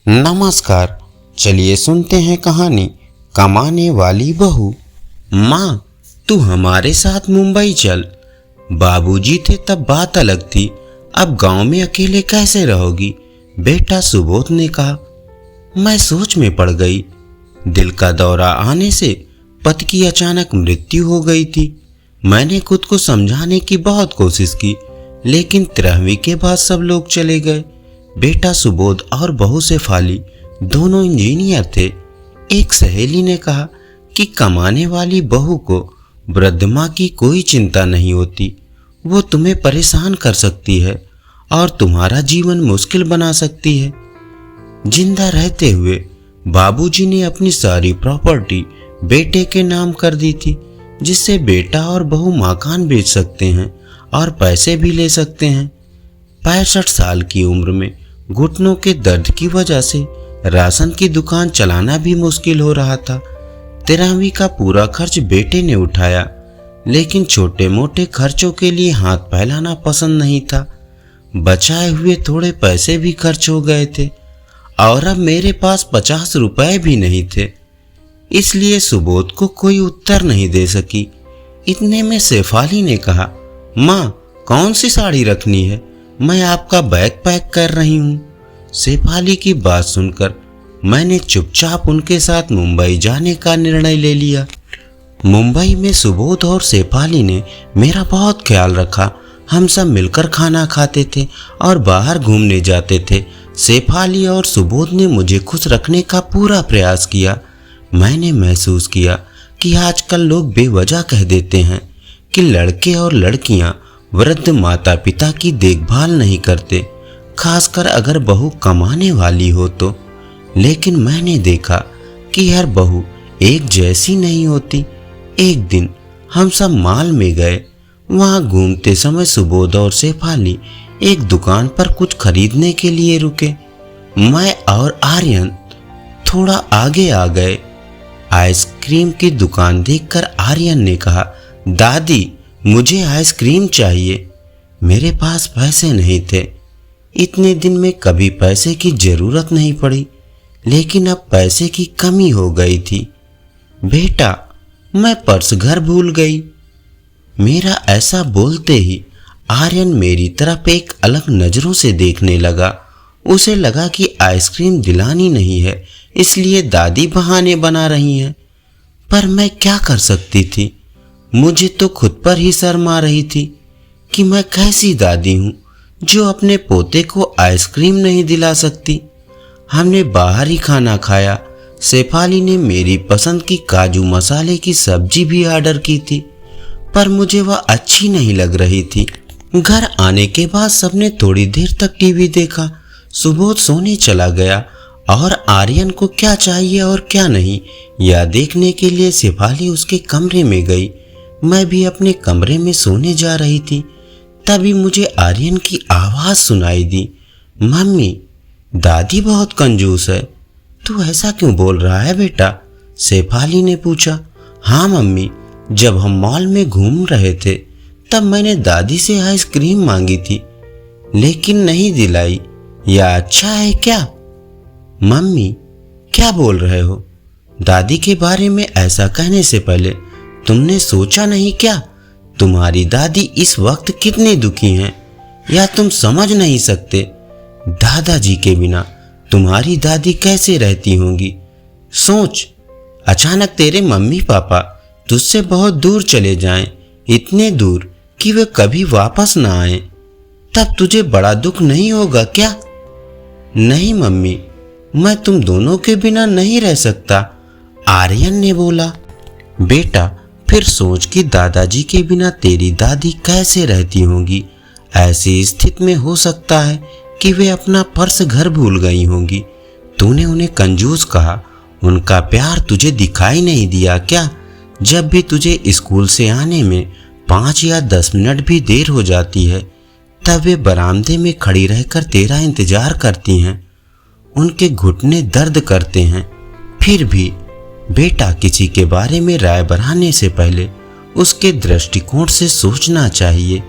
नमस्कार। चलिए सुनते हैं कहानी कमाने वाली बहू। माँ, तू हमारे साथ मुंबई चल। बाबूजी थे तब बात अलग थी, अब गांव में अकेले कैसे रहोगी? बेटा सुबोध ने कहा। मैं सोच में पड़ गई। दिल का दौरा आने से पति की अचानक मृत्यु हो गई थी। मैंने खुद को समझाने की बहुत कोशिश की, लेकिन 13वीं के बाद सब लोग चले गए। बेटा सुबोध और बहू शेफाली दोनों इंजीनियर थे। एक सहेली ने कहा कि कमाने वाली बहू को वृद्ध माँ की कोई चिंता नहीं होती। वो तुम्हें परेशान कर सकती है और तुम्हारा जीवन मुश्किल बना सकती है। जिंदा रहते हुए बाबूजी ने अपनी सारी प्रॉपर्टी बेटे के नाम कर दी थी, जिससे बेटा और बहू मकान बेच सकते हैं और पैसे भी ले सकते हैं। 65 साल की उम्र में घुटनों के दर्द की वजह से राशन की दुकान चलाना भी मुश्किल हो रहा था। 13वीं का पूरा खर्च बेटे ने उठाया, लेकिन छोटे मोटे खर्चों के लिए हाथ फैलाना पसंद नहीं था। बचाए हुए थोड़े पैसे भी खर्च हो गए थे और अब मेरे पास 50 रुपए भी नहीं थे। इसलिए सुबोध को कोई उत्तर नहीं दे सकी। इतने में शेफाली ने कहा, माँ, कौन सी साड़ी रखनी है? मैं आपका बैग पैक कर रही हूँ। शेफाली की बात सुनकर मैंने चुपचाप उनके साथ मुंबई जाने का निर्णय ले लिया। मुंबई में सुबोध और शेफाली ने मेरा बहुत ख्याल रखा। हम सब मिलकर खाना खाते थे और बाहर घूमने जाते थे। शेफाली और सुबोध ने मुझे खुश रखने का पूरा प्रयास किया। मैंने महसूस किया कि आजकल लोग बेवजह कह देते हैं कि लड़के और लड़कियां वृद्ध माता पिता की देखभाल नहीं करते, खासकर अगर बहू कमाने वाली हो तो। लेकिन मैंने देखा कि हर बहू एक जैसी नहीं होती। एक दिन हम सब मॉल में गए। वहां घूमते समय सुबोध और शेफाली एक दुकान पर कुछ खरीदने के लिए रुके। मैं और आर्यन थोड़ा आगे आ गए। आइसक्रीम की दुकान देखकर आर्यन ने कहा, दादी, मुझे आइसक्रीम चाहिए। मेरे पास पैसे नहीं थे। इतने दिन में कभी पैसे की जरूरत नहीं पड़ी, लेकिन अब पैसे की कमी हो गई थी। बेटा, मैं पर्स घर भूल गई। मेरा ऐसा बोलते ही आर्यन मेरी तरफ एक अलग नजरों से देखने लगा। उसे लगा कि आइसक्रीम दिलानी नहीं है, इसलिए दादी बहाने बना रही हैं। पर मैं क्या कर सकती थी? मुझे तो खुद पर ही शर्म आ रही थी कि मैं कैसी दादी हूँ जो अपने पोते को आइसक्रीम नहीं दिला सकती। हमने बाहर ही खाना खाया। शेफाली ने मेरी पसंद की काजू मसाले की सब्जी भी ऑर्डर की थी, पर मुझे वह अच्छी नहीं लग रही थी। घर आने के बाद सबने थोड़ी देर तक टीवी देखा। सुबोध सोने चला गया और आर्यन को क्या चाहिए और क्या नहीं, यह देखने के लिए शेफाली उसके कमरे में गई। मैं भी अपने कमरे में सोने जा रही थी, तभी मुझे आर्यन की आवाज सुनाई दी। मम्मी, दादी बहुत कंजूस है। तू ऐसा क्यों बोल रहा है बेटा? शेफाली ने पूछा। हाँ मम्मी, जब हम मॉल में घूम रहे थे तब मैंने दादी से आइसक्रीम मांगी थी, लेकिन नहीं दिलाई। यह अच्छा है क्या? मम्मी, क्या बोल रहे हो? दादी के बारे में ऐसा कहने से पहले तुमने सोचा नहीं क्या? तुम्हारी दादी इस वक्त कितनी दुखी हैं, या तुम समझ नहीं सकते? दादाजी के बिना तुम्हारी दादी कैसे रहती होंगी? सोच, अचानक तेरे मम्मी पापा तुझसे बहुत दूर चले जाएं, इतने दूर कि वे कभी वापस ना आए, तब तुझे बड़ा दुख नहीं होगा क्या? नहीं मम्मी, मैं तुम दोनों के बिना नहीं रह सकता, आर्यन ने बोला। बेटा, फिर सोच कि दादाजी के बिना तेरी दादी कैसे रहती होंगी। ऐसी स्थिति में हो सकता है कि वे अपना पर्स घर भूल गई होंगी। तूने उन्हें कंजूस कहा, उनका प्यार तुझे दिखाई नहीं दिया क्या? जब भी तुझे स्कूल से आने में 5 या 10 मिनट भी देर हो जाती है, तब वे बरामदे में खड़ी रहकर तेरा इंतजार करती हैं। उनके घुटने दर्द करते हैं। फिर भी बेटा, किसी के बारे में राय बढ़ाने से पहले उसके दृष्टिकोण से सोचना चाहिए।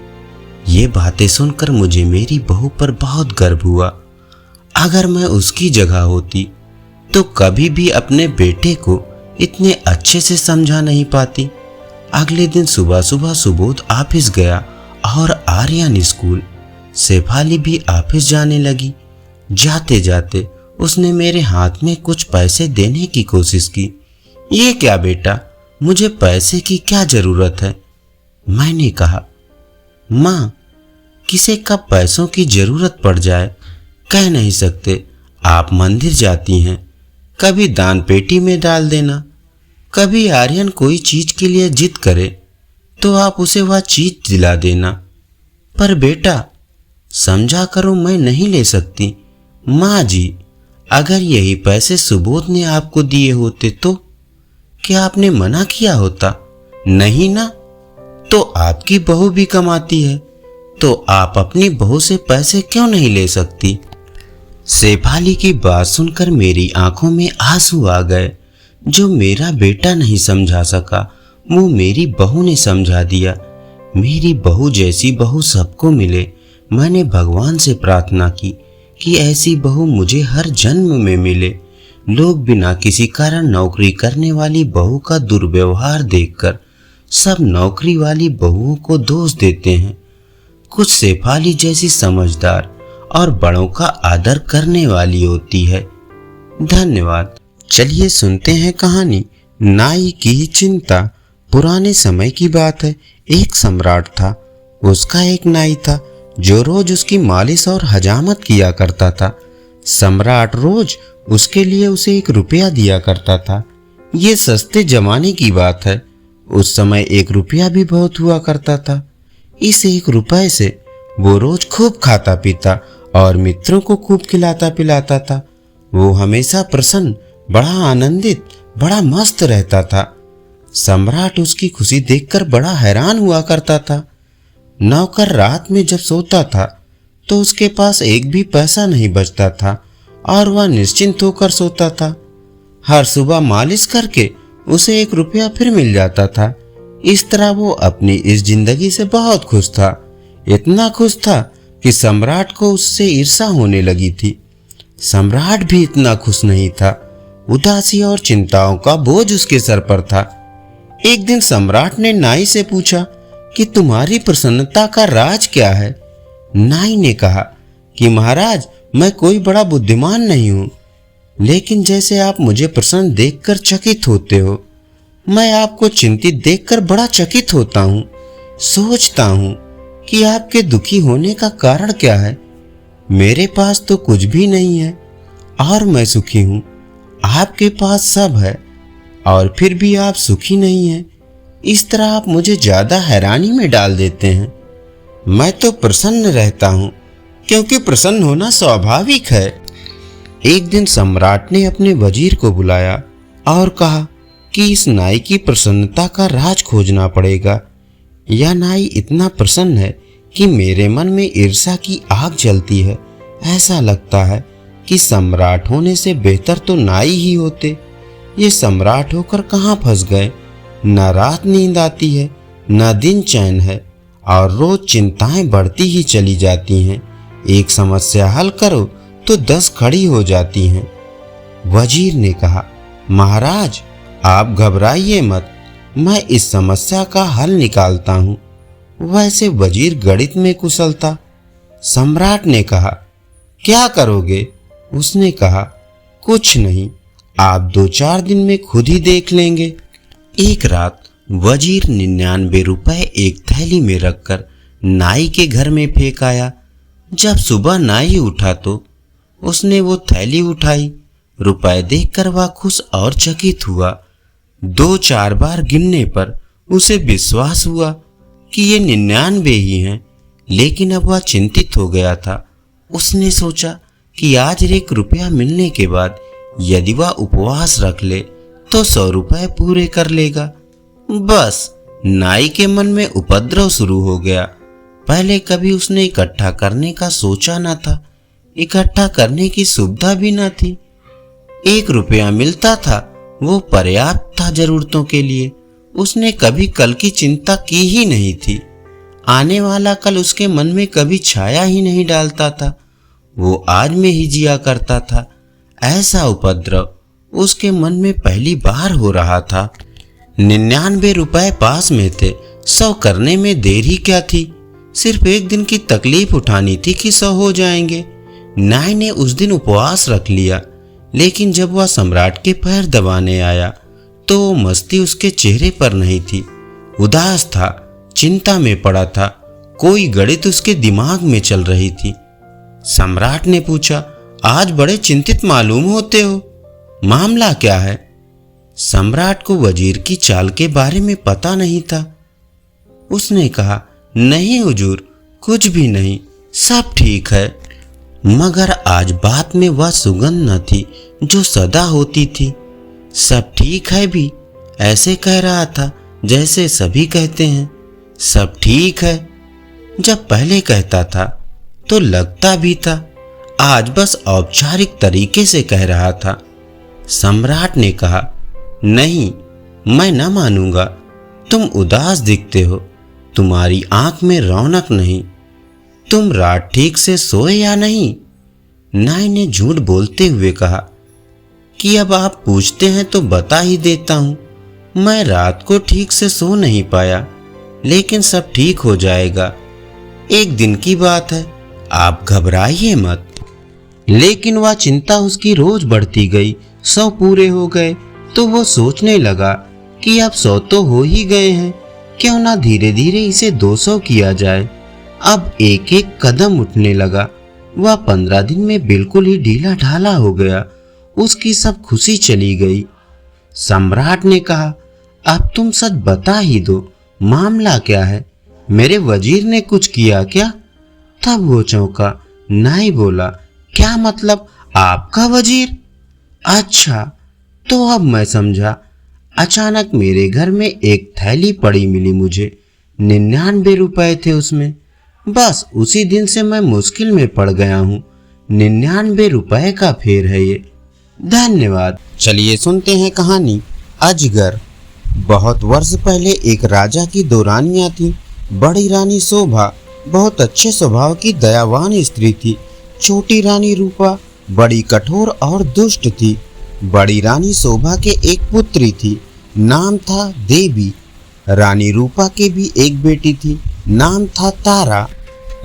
ये बातें सुनकर मुझे मेरी बहू पर बहुत गर्व हुआ। अगर मैं उसकी जगह होती तो कभी भी अपने बेटे को इतने अच्छे से समझा नहीं पाती। अगले दिन सुबह सुबह सुबोध ऑफिस गया और आर्यन स्कूल। शेफाली भी ऑफिस जाने लगी। जाते जाते उसने मेरे हाथ में कुछ पैसे देने की कोशिश की। ये क्या बेटा, मुझे पैसे की क्या जरूरत है? मैंने कहा, माँ, किसे कब पैसों की जरूरत पड़ जाए कह नहीं सकते। आप मंदिर जाती हैं, कभी दान पेटी में डाल देना। कभी आर्यन कोई चीज के लिए जिद करे तो आप उसे वह चीज दिला देना। पर बेटा, समझा करो, मैं नहीं ले सकती। माँ जी, अगर यही पैसे सुबोध ने आपको दिए होते तो क्या आपने मना किया होता? नहीं ना। तो आपकी बहू भी कमाती है, तो आप अपनी बहू से पैसे क्यों नहीं ले सकती? शेफाली की बात सुनकर मेरी आंखों में आंसू आ गए। जो मेरा बेटा नहीं समझा सका वो मेरी बहू ने समझा दिया। मेरी बहू जैसी बहू सबको मिले। मैंने भगवान से प्रार्थना की कि ऐसी बहू मुझे हर जन्म में मिले। लोग बिना किसी कारण नौकरी करने वाली बहू का दुर्व्यवहार देखकर सब नौकरी वाली बहुओं को दोष देते हैं। कुछ शेफाली जैसी समझदार और बड़ों का आदर करने वाली होती है। धन्यवाद। चलिए सुनते हैं कहानी नाई की चिंता। पुराने समय की बात है। एक सम्राट था। उसका एक नाई था जो रोज उसकी मालिश और हजामत किया करता था। सम्राट रोज उसके लिए उसे 1 रुपया दिया करता था। ये सस्ते जमाने की बात है। उस समय 1 रुपया भी बहुत हुआ करता था। इस 1 रुपये से वो रोज खूब खाता पीता और मित्रों को खूब खिलाता पिलाता था। वो हमेशा प्रसन्न, बड़ा आनंदित, बड़ा मस्त रहता था। सम्राट उसकी खुशी देखकर बड़ा हैरान हुआ करता था। नौकर रात में जब सोता था तो उसके पास एक भी पैसा नहीं बचता था और वह निश्चिंत होकर सोता था। हर सुबह मालिश करके उसे 1 रुपया फिर मिल जाता था। इस तरह वो अपनी इस जिंदगी से बहुत खुश था। इतना खुश था कि सम्राट को उससे ईर्ष्या होने लगी थी। सम्राट भी इतना खुश नहीं था। उदासी और चिंताओं का बोझ उसके सर पर था। एक दिन सम्राट ने नाई से पूछा कि तुम्हारी प्रसन्नता का राज क्या है? नाई ने कहा कि महाराज, मैं कोई बड़ा बुद्धिमान नहीं हूं, लेकिन जैसे आप मुझे प्रसन्न देखकर चकित होते हो, मैं आपको चिंतित देखकर बड़ा चकित होता हूं। सोचता हूं कि आपके दुखी होने का कारण क्या है। मेरे पास तो कुछ भी नहीं है और मैं सुखी हूं। आपके पास सब है और फिर भी आप सुखी नहीं हैं। इस तरह आप मुझे ज्यादा हैरानी में डाल देते हैं। मैं तो प्रसन्न रहता हूं क्योंकि प्रसन्न होना स्वाभाविक है। एक दिन सम्राट ने अपने वजीर को बुलाया और कहा कि इस नाई की प्रसन्नता का राज खोजना पड़ेगा। यह नाई इतना प्रसन्न है कि मेरे मन में ईर्ष्या की आग जलती है। ऐसा लगता है कि सम्राट होने से बेहतर तो नाई ही होते। ये सम्राट होकर कहाँ फंस गए। न रात नींद आती है, न दिन चैन है और रोज चिंताएं बढ़ती ही चली जाती हैं। एक समस्या हल करो तो 10 खड़ी हो जाती हैं। वजीर ने कहा, महाराज आप घबराइए मत, मैं इस समस्या का हल निकालता हूँ। वैसे वजीर गणित में कुशल था। सम्राट ने कहा, क्या करोगे? उसने कहा, कुछ नहीं, आप 2-4 दिन में खुद ही देख लेंगे। एक रात वजीर 99 रुपए एक थैली में रखकर नाई के घर में फेंक आया। जब सुबह नाई उठा तो उसने वो थैली उठाई। रुपए देखकर वह खुश और चकित हुआ। 2-4 बार गिनने पर उसे विश्वास हुआ कि ये 99 ही हैं, लेकिन अब वह चिंतित हो गया था। उसने सोचा कि आज 1 रुपया मिलने के बाद यदि वह उपवास रख ले तो 100 रुपए पूरे कर लेगा। बस नाई के मन में उपद्रव शुरू हो गया। पहले कभी उसने इकट्ठा करने का सोचा न था। इकट्ठा करने की सुविधा भी न थी। 1 रुपया मिलता था, वो पर्याप्त था जरूरतों के लिए। उसने कभी कल की चिंता की ही नहीं थी। आने वाला कल उसके मन में कभी छाया ही नहीं डालता था। वो आज में ही जिया करता था। ऐसा उपद्रव उसके मन में पहली बार हो रहा था। 99 रुपए पास में थे, 100 करने में देर ही क्या थी। सिर्फ एक दिन की तकलीफ उठानी थी कि 100 हो जाएंगे। नाई ने उस दिन उपवास रख लिया, लेकिन जब वह सम्राट के पैर दबाने आया तो मस्ती उसके चेहरे पर नहीं थी। उदास था, चिंता में पड़ा था, कोई गणित उसके दिमाग में चल रही थी। सम्राट ने पूछा, आज बड़े चिंतित मालूम होते हो, मामला क्या है? सम्राट को वजीर की चाल के बारे में पता नहीं था। उसने कहा, नहीं हुजूर, कुछ भी नहीं, सब ठीक है। मगर आज बात में वह सुगंध न थी जो सदा होती थी। सब ठीक है भी ऐसे कह रहा था जैसे सभी कहते हैं सब ठीक है। जब पहले कहता था तो लगता भी था, आज बस औपचारिक तरीके से कह रहा था। सम्राट ने कहा, नहीं, मैं न मानूंगा। तुम उदास दिखते हो, तुम्हारी आंख में रौनक नहीं। तुम रात ठीक से सोए या नहीं? नाई ने झूठ बोलते हुए कहा कि अब आप पूछते हैं तो बता ही देता हूं। मैं रात को ठीक से सो नहीं पाया, लेकिन सब ठीक हो जाएगा। एक दिन की बात है, आप घबराइए मत। लेकिन वह चिंता उसकी रोज बढ़ती गई। 100 पूरे हो गए तो वो सोचने लगा कि अब 100 तो हो ही गए हैं, क्यों ना धीरे धीरे इसे 200 किया जाए। अब एक एक कदम उठने लगा। वह 15 दिन में बिल्कुल ही ढीला ढाला हो गया। उसकी सब खुशी चली गई। सम्राट ने कहा, अब तुम सच बता ही दो, मामला क्या है? मेरे वजीर ने कुछ किया क्या? तब वो चौंका। नाई बोला, क्या मतलब, आपका वजीर? अच्छा, तो अब मैं समझा। अचानक मेरे घर में एक थैली पड़ी मिली मुझे। 99 रुपए थे उसमें। बस उसी दिन से मैं मुश्किल में पड़ गया हूँ। 99 रुपए का फेर है ये। धन्यवाद। चलिए सुनते हैं कहानी अजगर। बहुत वर्ष पहले एक राजा की 2 रानियां थीं। बड़ी रानी शोभा बहुत अच्छे स्वभाव की दयावान स्त्री थी। छोटी रानी रूपा बड़ी कठोर और दुष्ट थी। बड़ी रानी शोभा के एक पुत्री थी, नाम था देवी। रानी रूपा के भी एक बेटी थी, नाम था तारा।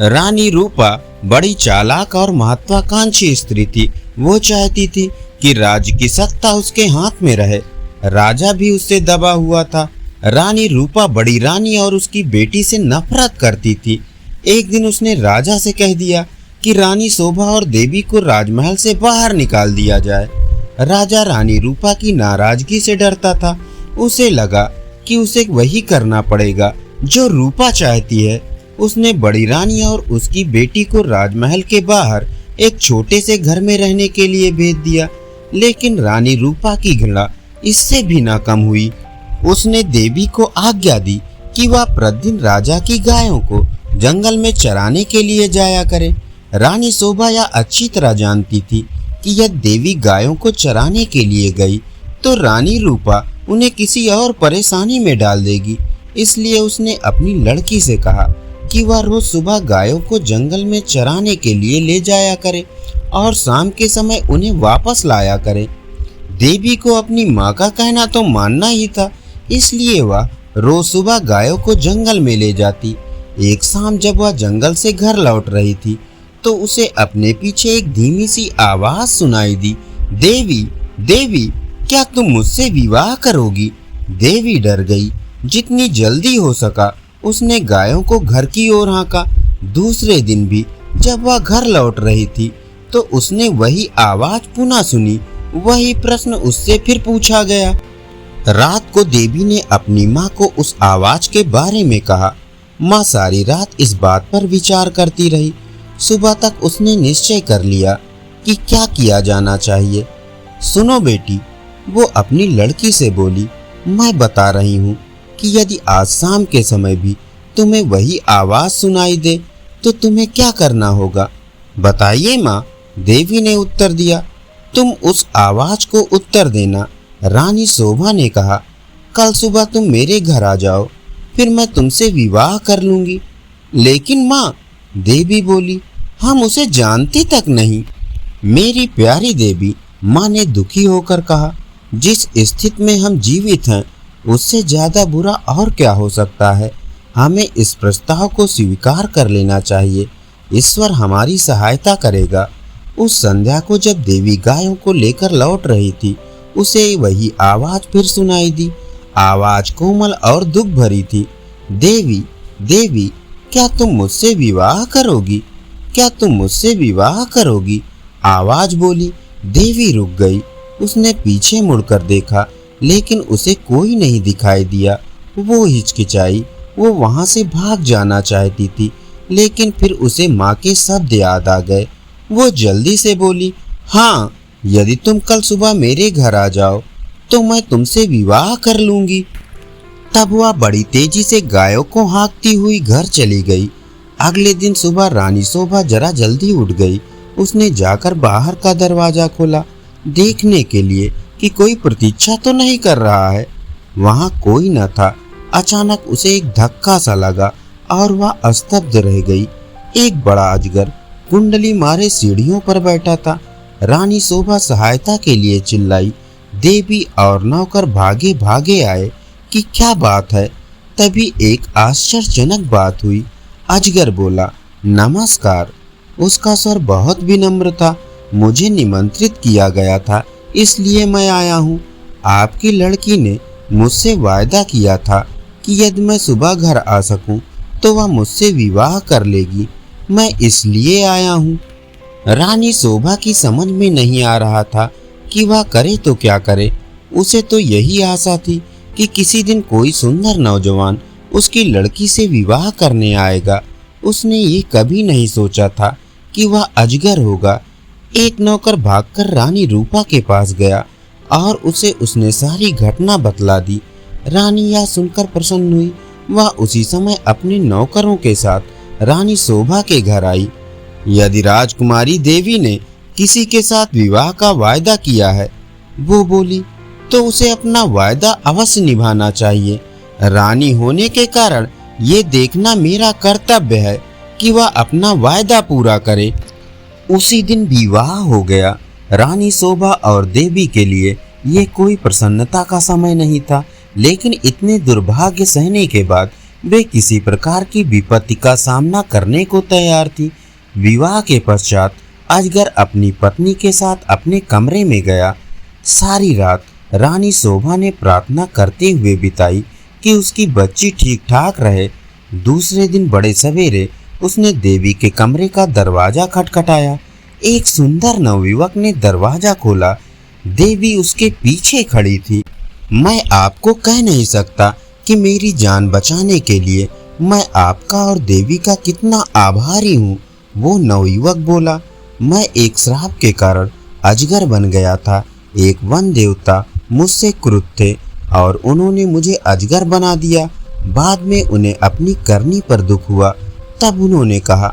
रानी रूपा बड़ी चालाक और महत्वाकांक्षी स्त्री थी। वो चाहती थी कि राज्य की सत्ता उसके हाथ में रहे। राजा भी उससे दबा हुआ था। रानी रूपा बड़ी रानी और उसकी बेटी से नफरत करती थी। एक दिन उसने राजा से कह दिया कि रानी शोभा और देवी को राजमहल से बाहर निकाल दिया जाए। राजा रानी रूपा की नाराजगी से डरता था। उसे लगा कि उसे वही करना पड़ेगा जो रूपा चाहती है। उसने बड़ी रानी और उसकी बेटी को राजमहल के बाहर एक छोटे से घर में रहने के लिए भेज दिया। लेकिन रानी रूपा की घृणा इससे भी ना कम हुई। उसने देवी को आज्ञा दी कि वह प्रतिदिन राजा की गायों को जंगल में चराने के लिए जाया करे। रानी शोभा यह अच्छी तरह जानती थी कि यदि देवी गायों को चराने के लिए गई तो रानी रूपा उन्हें किसी और परेशानी में डाल देगी। इसलिए उसने अपनी लड़की से कहा कि वह रोज सुबह गायों को जंगल में चराने के लिए ले जाया करे और शाम के समय उन्हें वापस लाया करे। देवी को अपनी माँ का कहना तो मानना ही था, इसलिए वह रोज सुबह गायों को जंगल में ले जाती। एक शाम जब वह जंगल से घर लौट रही थी तो उसे अपने पीछे एक धीमी सी आवाज सुनाई दी, देवी, देवी, क्या तुम मुझसे विवाह करोगी? देवी डर गई। जितनी जल्दी हो सका उसने गायों को घर की ओर हाँका। दूसरे दिन भी जब वह घर लौट रही थी तो उसने वही आवाज पुनः सुनी। वही प्रश्न उससे फिर पूछा गया। रात को देवी ने अपनी माँ को उस आवाज के बारे में कहा। माँ सारी रात इस बात पर विचार करती रही। सुबह तक उसने निश्चय कर लिया कि क्या किया जाना चाहिए। सुनो बेटी, वो अपनी लड़की से बोली, मैं बता रही हूँ कि यदि आज शाम के समय भी तुम्हें वही आवाज सुनाई दे तो तुम्हें क्या करना होगा? बताइए माँ, देवी ने उत्तर दिया। तुम उस आवाज को उत्तर देना। रानी शोभा ने कहा, कल सुबह तुम मेरे घर आ जाओ, फिर मैं तुमसे विवाह कर लूंगी। लेकिन माँ, देवी बोली, हम उसे जानते तक नहीं। मेरी प्यारी देवी, माँ ने दुखी होकर कहा, जिस स्थिति में हम जीवित हैं उससे ज्यादा बुरा और क्या हो सकता है। हमें इस प्रस्ताव को स्वीकार कर लेना चाहिए। ईश्वर हमारी सहायता करेगा। उस संध्या को जब देवी गायों को लेकर लौट रही थी, उसे वही आवाज फिर सुनाई दी। आवाज कोमल और दुख भरी थी। देवी, देवी, क्या तुम मुझसे विवाह करोगी? क्या तुम मुझसे विवाह करोगी? आवाज बोली। देवी रुक गई। उसने पीछे मुड़कर देखा, लेकिन उसे कोई नहीं दिखाई दिया। वो हिचकिचाई। वो वहां से भाग जाना चाहती थी, लेकिन फिर उसे माँ के शब्द याद आ गए। वो जल्दी से बोली, हाँ, यदि तुम कल सुबह मेरे घर आ जाओ तो मैं तुमसे विवाह कर लूंगी। तब वह बड़ी तेजी से गायों को हाँकती हुई घर चली गई। अगले दिन सुबह रानी शोभा जरा जल्दी उठ गई। उसने जाकर बाहर का दरवाजा खोला, देखने के लिए कि कोई प्रतीक्षा तो नहीं कर रहा है। वहां कोई न था। अचानक उसे एक धक्का सा लगा और वह स्तब्ध रह गई। एक बड़ा अजगर कुंडली मारे सीढ़ियों पर बैठा था। रानी शोभा सहायता के लिए चिल्लाई। देवी और नौकर भागे भागे आए कि क्या बात है। तभी एक आश्चर्यजनक बात हुई। अजगर बोला, नमस्कार। उसका स्वर बहुत विनम्र था। मुझे निमंत्रित किया गया था, इसलिए मैं आया हूँ। आपकी लड़की ने मुझसे वायदा किया था कि यदि मैं सुबह घर आ सकूं तो वह मुझसे विवाह कर लेगी। मैं इसलिए आया हूँ। रानी शोभा की समझ में नहीं आ रहा था कि वह करे तो क्या करे। उसे तो यही आशा थी कि किसी दिन कोई सुंदर नौजवान उसकी लड़की से विवाह करने आएगा। उसने ये कभी नहीं सोचा था कि वह अजगर होगा। एक नौकर भागकर रानी रूपा के पास गया और उसे उसने सारी घटना बतला दी। रानी यह सुनकर प्रसन्न हुई। वह उसी समय अपने नौकरों के साथ रानी शोभा के घर आई। यदि राजकुमारी देवी ने किसी के साथ विवाह का वायदा किया है, वो बोली, तो उसे अपना वायदा अवश्य निभाना चाहिए। रानी होने के कारण ये देखना मेरा कर्तव्य है कि वह अपना वायदा पूरा करे। उसी दिन विवाह हो गया। रानी शोभा और देवी के लिए ये कोई प्रसन्नता का समय नहीं था, लेकिन इतने दुर्भाग्य सहने के बाद वे किसी प्रकार की विपत्ति का सामना करने को तैयार थी। विवाह के पश्चात अजगर अपनी पत्नी के साथ अपने कमरे में गया। सारी रात रानी शोभा ने प्रार्थना करते हुए बिताई कि उसकी बच्ची ठीक ठाक रहे। दूसरे दिन बड़े सवेरे उसने देवी के कमरे का दरवाजा खटखटाया। एक सुंदर नवयुवक ने दरवाजा खोला। देवी उसके पीछे खड़ी थी। मैं आपको कह नहीं सकता कि मेरी जान बचाने के लिए मैं आपका और देवी का कितना आभारी हूँ, वो नवयुवक बोला। मैं एक श्राप के कारण अजगर बन गया था। एक वन देवता मुझसे क्रुद्ध थे और उन्होंने मुझे अजगर बना दिया। बाद में उन्हें अपनी करनी पर दुख हुआ। तब उन्होंने कहा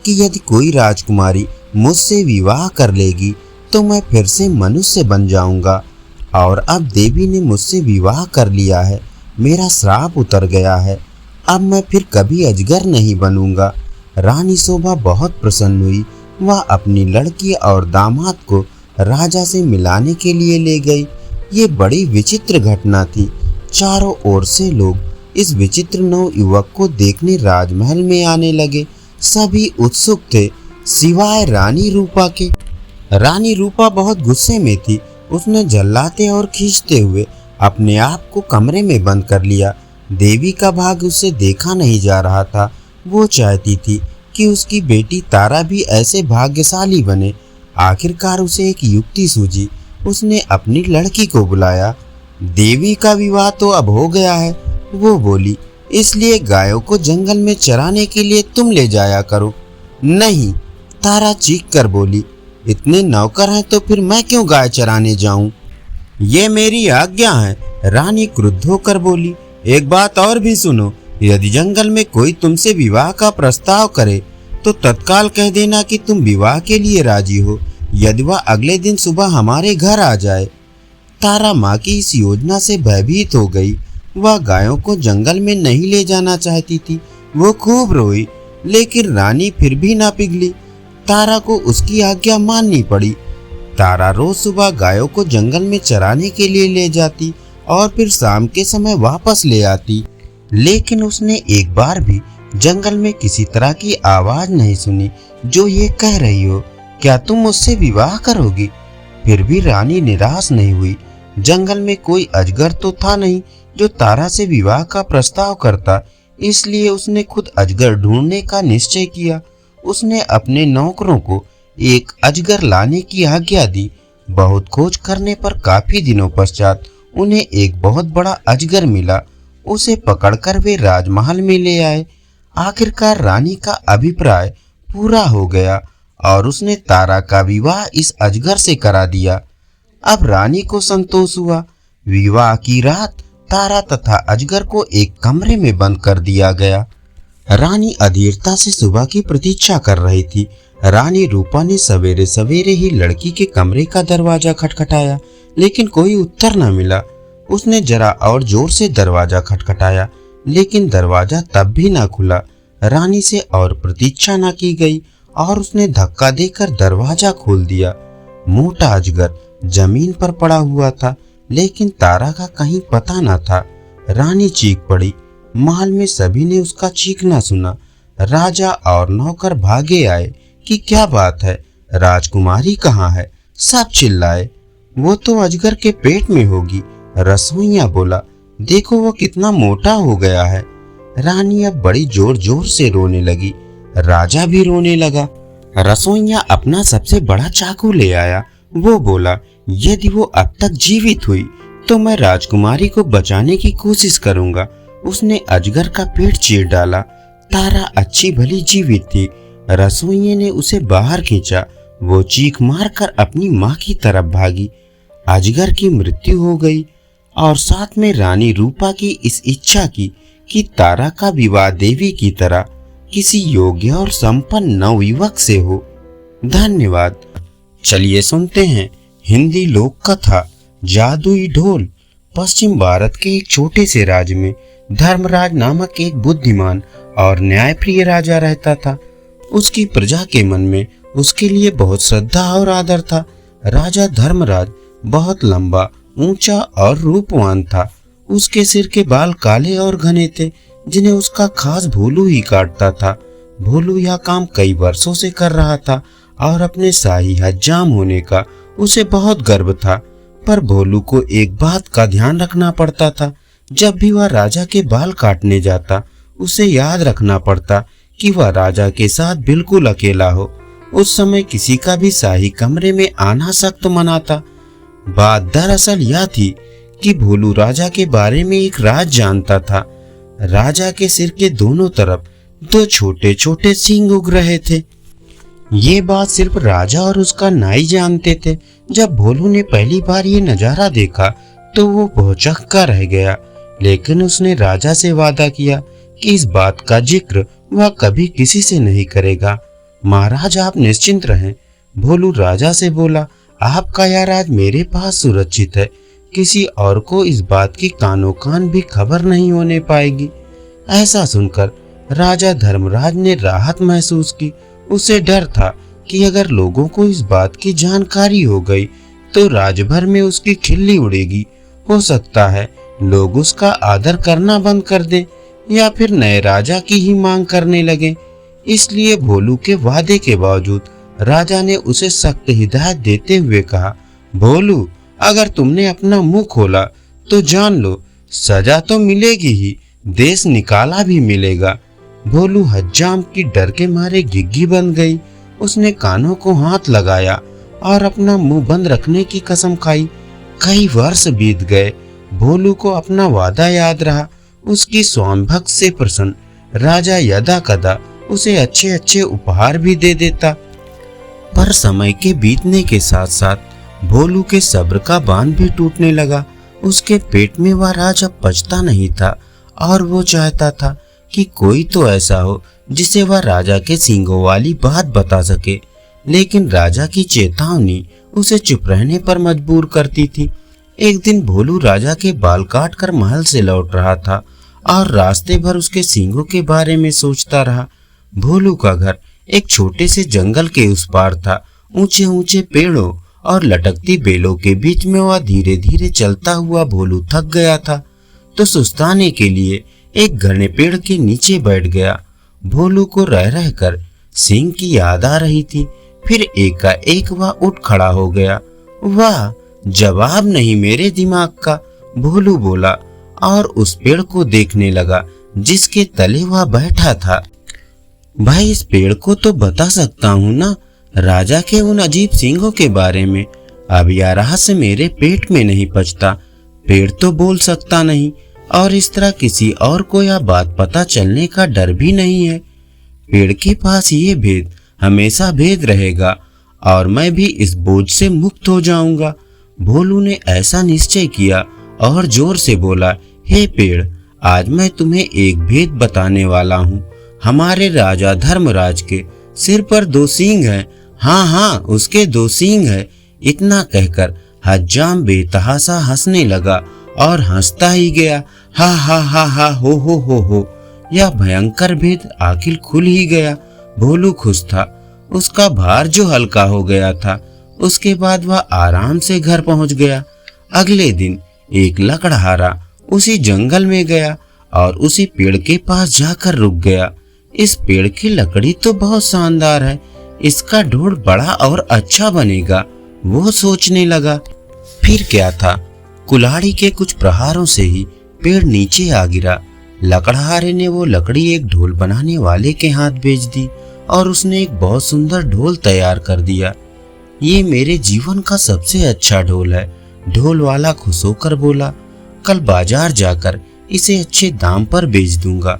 कि यदि कोई राजकुमारी मुझसे विवाह कर लेगी तो मैं फिर से मनुष्य बन जाऊंगा। और अब देवी ने मुझसे विवाह कर लिया है। मेरा श्राप उतर गया है। अब मैं फिर कभी अजगर नहीं बनूंगा। रानी शोभा बहुत प्रसन्न हुई। वह अपनी लड़की और दामाद को राजा से मिलाने के लिए ले गई। ये बड़ी विचित्र घटना थी। चारों ओर से लोग इस विचित्र नव युवक को देखने राजमहल में आने लगे। सभी उत्सुक थे सिवाय रानी रूपा के। रानी रूपा बहुत गुस्से में थी। उसने झल्लाते और खींचते हुए अपने आप को कमरे में बंद कर लिया। देवी का भाग्य उससे देखा नहीं जा रहा था। वो चाहती थी कि उसकी बेटी तारा भी ऐसे भाग्यशाली बने। आखिरकार उसे एक युक्ति सूझी। उसने अपनी लड़की को बुलाया। देवी का विवाह तो अब हो गया है, वो बोली, इसलिए गायों को जंगल में चराने के लिए तुम ले जाया करो। नहीं, तारा चीख कर बोली, इतने नौकर हैं तो फिर मैं क्यों गाय चराने जाऊं? ये मेरी आज्ञा है। रानी क्रुद्ध होकर बोली, एक बात और भी सुनो, यदि जंगल में कोई तुमसे विवाह का प्रस्ताव करे तो तत्काल कह देना कि तुम विवाह के लिए राजी हो। यदि वह अगले दिन सुबह हमारे घर आ जाए। तारा माँ की इस योजना से भयभीत हो गई। वह गायों को जंगल में नहीं ले जाना चाहती थी। वो खूब रोई, लेकिन रानी फिर भी ना पिघली। तारा को उसकी आज्ञा माननी पड़ी। तारा रोज सुबह गायों को जंगल में चराने के लिए ले जाती और फिर शाम के समय वापस ले आती, लेकिन उसने एक बार भी जंगल में किसी तरह की आवाज नहीं सुनी जो ये कह रही हो, क्या तुम मुझसे विवाह करोगी? फिर भी रानी निराश नहीं हुई। जंगल में कोई अजगर तो था नहीं जो तारा से विवाह का प्रस्ताव करता, इसलिए उसने खुद अजगर ढूंढने का निश्चय किया। उसने अपने नौकरों को एक अजगर लाने की आज्ञा दी। बहुत खोज करने पर काफी दिनों पश्चात उन्हें एक बहुत बड़ा अजगर मिला। उसे पकड़कर वे राजमहल में ले आए। आखिरकार रानी का अभिप्राय पूरा हो गया और उसने तारा का विवाह इस अजगर से करा दिया। अब रानी को संतोष हुआ। विवाह की रात तारा तथा अजगर को एक कमरे में बंद कर दिया गया। रानी अधीरता से सुबह की प्रतीक्षा कर रही थी। रानी रूपा ने सवेरे सवेरे ही लड़की के कमरे का दरवाजा खटखटाया, लेकिन कोई उत्तर न मिला। उसने जरा और जोर से दरवाजा खटखटाया, लेकिन दरवाजा तब भी न खुला। रानी से और प्रतीक्षा न की गई और उसने धक्का देकर दरवाजा खोल दिया। मोटा अजगर जमीन पर पड़ा हुआ था, लेकिन तारा का कहीं पता न था। रानी चीख पड़ी। महल में सभी ने उसका चीखना सुना। राजा और नौकर भागे आए कि क्या बात है, राजकुमारी कहाँ है? सब चिल्लाए, वो तो अजगर के पेट में होगी। रसोइया बोला, देखो वो कितना मोटा हो गया है। रानी अब बड़ी जोर जोर से रोने लगी। राजा भी रोने लगा। रसोइया अपना सबसे बड़ा चाकू ले आया। वो बोला, यदि वो अब तक जीवित हुई तो मैं राजकुमारी को बचाने की कोशिश करूंगा। उसने अजगर का पेट चीर डाला। तारा अच्छी भली जीवित थी। रसोइये ने उसे बाहर खींचा। वो चीख मारकर अपनी माँ की तरफ भागी। अजगर की मृत्यु हो गई और साथ में रानी रूपा की इस इच्छा की कि तारा का विवाह देवी की तरह किसी योग्य और संपन्न नवयुवक से हो। धन्यवाद। चलिए सुनते हैं हिंदी लोक कथा जादुई ढोल। पश्चिम भारत के एक छोटे से राज्य में धर्मराज नामक एक बुद्धिमान और न्यायप्रिय राजा रहता था। उसकी प्रजा के मन में उसके लिए बहुत श्रद्धा और आदर था। राजा धर्मराज बहुत लंबा, ऊंचा और रूपवान था। उसके सिर के बाल काले और घने थे, जिन्हें उसका खास भोलू ही काटता था। भोलू यह काम कई वर्षों से कर रहा था और अपने शाही हज्जाम होने का उसे बहुत गर्व था। पर भोलू को एक बात का ध्यान रखना पड़ता था। जब भी वह राजा के बाल काटने जाता, उसे याद रखना पड़ता कि वह राजा के साथ बिल्कुल अकेला हो। उस समय किसी का भी शाही कमरे में आना सख्त मना था। बात दरअसल यह थी कि भोलू राजा के बारे में एक राज जानता था। राजा के सिर के दोनों तरफ दो छोटे छोटे सींग उग रहे थे। ये बात सिर्फ राजा और उसका नाई जानते थे। जब भोलू ने पहली बार ये नजारा देखा तो वो भौचक्का रह गया, लेकिन उसने राजा से वादा किया कि इस बात का जिक्र वह कभी किसी से नहीं करेगा। महाराज, आप निश्चिंत रहें। भोलू राजा से बोला, आपका यह राज मेरे पास सुरक्षित है। किसी और को इस बात की कानो कान भी खबर नहीं होने पाएगी। ऐसा सुनकर राजा धर्मराज ने राहत महसूस की। उसे डर था कि अगर लोगों को इस बात की जानकारी हो गई तो राजभर में उसकी खिल्ली उड़ेगी। हो सकता है लोग उसका आदर करना बंद कर दें या फिर नए राजा की ही मांग करने लगे। इसलिए भोलू के वादे के बावजूद राजा ने उसे सख्त हिदायत देते हुए कहा, भोलू, अगर तुमने अपना मुंह खोला तो जान लो सजा तो मिलेगी ही, देश निकाला भी मिलेगा। भोलू हज्जाम की डर के मारे घिघी बन गई। उसने कानों को हाथ लगाया और अपना मुंह बंद रखने की कसम खाई। कई वर्ष बीत गए। भोलू को अपना वादा याद रहा। उसकी स्वामिभक्त से प्रसन्न राजा यदा कदा उसे अच्छे अच्छे उपहार भी दे देता। पर समय के बीतने के साथ साथ भोलू के सब्र का बांध भी टूटने लगा। उसके पेट में वह राज अब पचता नहीं था और वो चाहता था कि कोई तो ऐसा हो जिसे वह राजा के सींगों वाली बात बता सके, लेकिन राजा की चेतावनी उसे चुप रहने पर मजबूर करती थी। एक दिन भोलू राजा के बाल काट कर महल से लौट रहा था और रास्ते भर उसके सींगों के बारे में सोचता रहा। भोलू का घर एक छोटे से जंगल के उस पार था। ऊंचे ऊंचे पेड़ों और लटकती बेलों के बीच में वह धीरे धीरे चलता हुआ भोलू थक गया था, तो सुस्ताने के लिए एक घने पेड़ के नीचे बैठ गया। भोलू को रह रहकर सिंह की याद आ रही थी। फिर एकाएक वह उठ खड़ा हो गया। वाह, जवाब नहीं मेरे दिमाग का, भोलू बोला और उस पेड़ को देखने लगा जिसके तले वह बैठा था। भाई, इस पेड़ को तो बता सकता हूँ ना, राजा के उन अजीब सींगों के बारे में। अब यह रहस्य मेरे पेट में नहीं पचता। पेड़ तो बोल सकता नहीं और इस तरह किसी और को यह बात पता चलने का डर भी नहीं है। पेड़ के पास ये भेद हमेशा भेद रहेगा और मैं भी इस बोझ से मुक्त हो जाऊंगा। भोलू ने ऐसा निश्चय किया और जोर से बोला, हे पेड़, आज मैं तुम्हें एक भेद बताने वाला हूँ। हमारे राजा धर्मराज के सिर पर 2 सींग हैं। हाँ हाँ, उसके 2 सींग है। इतना कहकर हज्जाम बेतहासा हंसने लगा और हंसता ही गया। हा हा हा हा हो। यह भयंकर भेद आखिर खुल ही गया। भोलू खुश था, उसका भार जो हल्का हो गया था। उसके बाद वह आराम से घर पहुंच गया। अगले दिन एक लकड़हारा उसी जंगल में गया और उसी पेड़ के पास जाकर रुक गया। इस पेड़ की लकड़ी तो बहुत शानदार है, इसका ढोल बड़ा और अच्छा बनेगा, वो सोचने लगा। फिर क्या था, कुल्हाड़ी के कुछ प्रहारों से ही पेड़ नीचे आ गिरा। लकड़हारे ने वो लकड़ी एक ढोल बनाने वाले के हाथ भेज दी और उसने एक बहुत सुंदर ढोल तैयार कर दिया। ये मेरे जीवन का सबसे अच्छा ढोल है, ढोल वाला खुश होकर बोला। कल बाजार जाकर इसे अच्छे दाम पर बेच दूंगा।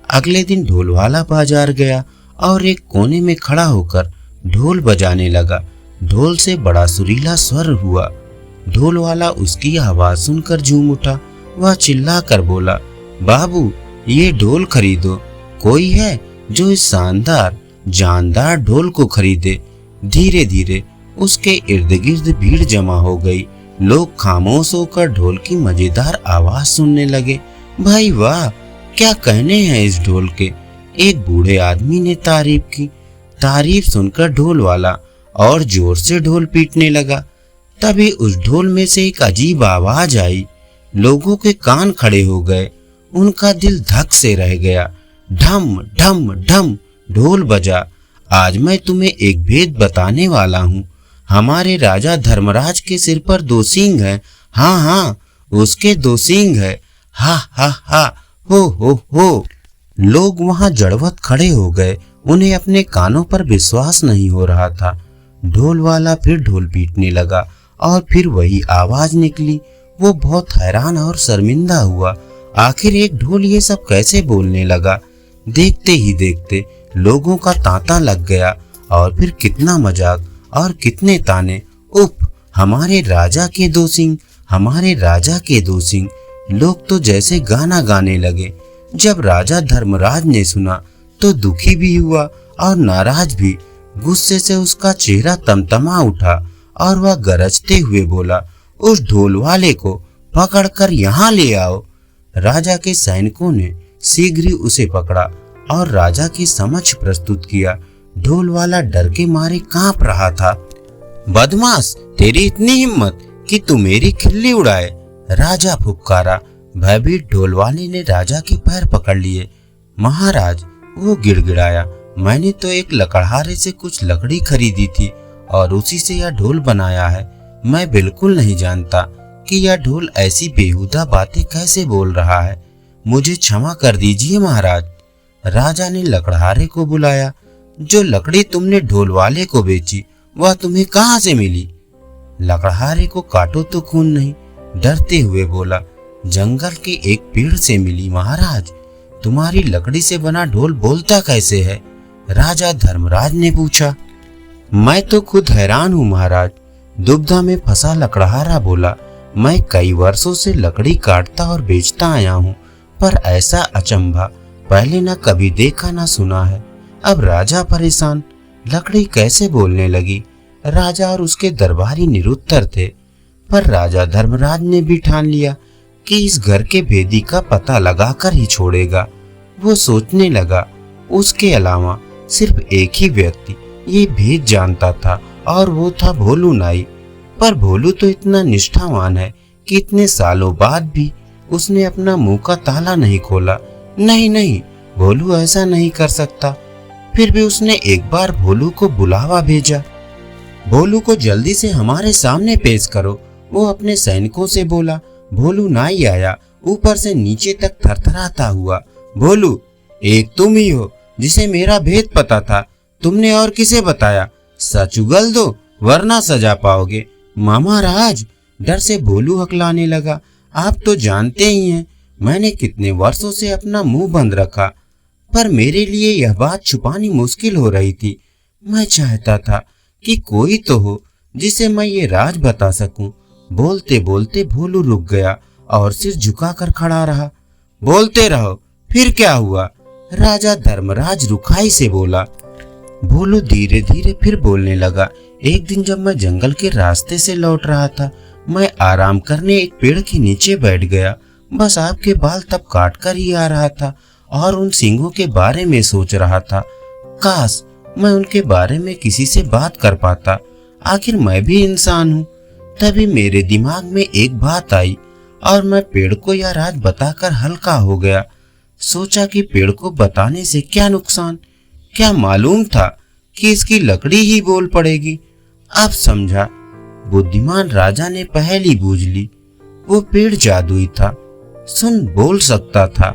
अगले दिन ढोल वाला बाजार गया और एक कोने में खड़ा होकर ढोल बजाने लगा। ढोल से बड़ा सुरीला स्वर हुआ। ढोल वाला उसकी आवाज सुनकर झूम उठा। वह चिल्ला कर बोला, बाबू, ये ढोल खरीदो। कोई है जो इस शानदार जानदार ढोल को खरीदे। धीरे धीरे उसके इर्द गिर्द भीड़ जमा हो गई। लोग खामोश होकर ढोल की मजेदार आवाज सुनने लगे। भाई वाह, क्या कहने हैं इस ढोल के, एक बूढ़े आदमी ने तारीफ की। तारीफ सुनकर ढोल वाला और जोर से ढोल पीटने लगा। तभी उस ढोल में से एक अजीब आवाज आई। लोगों के कान खड़े हो गए, उनका दिल धक से रह गया। ढम ढम ढम ढोल बजा। आज मैं तुम्हें एक भेद बताने वाला हूँ। हमारे राजा धर्मराज के सिर पर 2 सींग हैं। हाँ हाँ, उसके 2 सींग है। हा हा हा हो। लोग वहां जड़वत खड़े हो गए। उन्हें अपने कानों पर विश्वास नहीं हो रहा था। ढोल वाला फिर ढोल पीटने लगा और फिर वही आवाज निकली। वो बहुत हैरान और शर्मिंदा हुआ। आखिर एक ढोल ये सब कैसे बोलने लगा। देखते ही देखते लोगों का तांता लग गया और फिर कितना मजाक और कितने ताने। उफ, हमारे राजा के 2 सींग, हमारे राजा के 2 सींग। लोग तो जैसे गाना गाने लगे। जब राजा धर्मराज ने सुना तो दुखी भी हुआ और नाराज भी। गुस्से से उसका चेहरा तमतमा उठा और वह गरजते हुए बोला, उस ढोल वाले को पकड़कर यहाँ ले आओ। राजा के सैनिकों ने शीघ्र ही उसे पकड़ा और राजा के समक्ष प्रस्तुत किया। ढोल वाला डर के मारे कांप रहा था। बदमाश, तेरी इतनी हिम्मत कि तू मेरी खिल्ली उड़ाए, राजा फुफकारा। भयभीत ढोल वाले ने राजा के पैर पकड़ लिए। महाराज, वो गिड़गिड़ाया, मैंने तो एक लकड़हारे से कुछ लकड़ी खरीदी थी और उसी से यह ढोल बनाया है। मैं बिल्कुल नहीं जानता कि यह ढोल ऐसी बेहुदा बातें कैसे बोल रहा है। मुझे क्षमा कर दीजिए महाराज। राजा ने लकड़हारे को बुलाया। जो लकड़ी तुमने ढोल वाले को बेची वह तुम्हें कहाँ से मिली? लकड़हारे को काटो तो खून नहीं, डरते हुए बोला, जंगल के एक पेड़ से मिली महाराज। तुम्हारी लकड़ी से बना ढोल बोलता कैसे है? राजा धर्मराज ने पूछा। मैं तो खुद हैरान हूँ महाराज, दुविधा में फंसा लकड़हारा बोला। मैं कई वर्षों से लकड़ी काटता और बेचता आया हूँ, पर ऐसा अचंभा पहले न कभी देखा न सुना है। अब राजा परेशान, लकड़ी कैसे बोलने लगी? राजा और उसके दरबारी निरुत्तर थे, पर राजा धर्मराज ने भी ठान लिया कि इस घर के भेदी का पता लगाकर ही छोड़ेगा। वो सोचने लगा, उसके अलावा सिर्फ एक ही व्यक्ति ये भेद जानता था और वो था भोलू नाई। पर भोलू तो इतना निष्ठावान है कि इतने सालों बाद भी उसने अपना मुंह का ताला नहीं खोला। नहीं नहीं, भोलू ऐसा नहीं कर सकता। फिर भी उसने एक बार भोलू को बुलावा भेजा। भोलू को जल्दी से हमारे सामने पेश करो, वो अपने सैनिकों से बोला। भोलू नाई आया, ऊपर से नीचे तक थरथराता हुआ। भोलू, एक तुम ही हो जिसे मेरा भेद पता था। तुमने और किसे बताया? सच उगल दो वरना सजा पाओगे। मामा राज, डर से भोलू हकलाने लगा। आप तो जानते ही हैं मैंने कितने वर्षों से अपना मुंह बंद रखा, पर मेरे लिए यह बात छुपानी मुश्किल हो रही थी। मैं चाहता था कि कोई तो हो जिसे मैं ये राज बता सकूं। बोलते बोलते भोलू रुक गया और सिर झुकाकर खड़ा रहा। बोलते रहो, फिर क्या हुआ? राजा धर्मराज रुखाई से बोला। भोलू धीरे धीरे फिर बोलने लगा। एक दिन जब मैं जंगल के रास्ते से लौट रहा था, मैं आराम करने एक पेड़ के नीचे बैठ गया। बस आपके बाल तब काट कर ही आ रहा था और उन सींगों के बारे में सोच रहा था। काश मैं उनके बारे में किसी से बात कर पाता, आखिर मैं भी इंसान हूँ। तभी मेरे दिमाग में एक बात आई और मैं पेड़ को यह राज बताकर हल्का हो गया। सोचा कि पेड़ को बताने से क्या नुकसान, क्या मालूम था कि इसकी लकड़ी ही बोल पड़ेगी। अब समझा, बुद्धिमान राजा ने पहेली बूझ ली। वो पेड़ जादुई था, सुन बोल सकता था,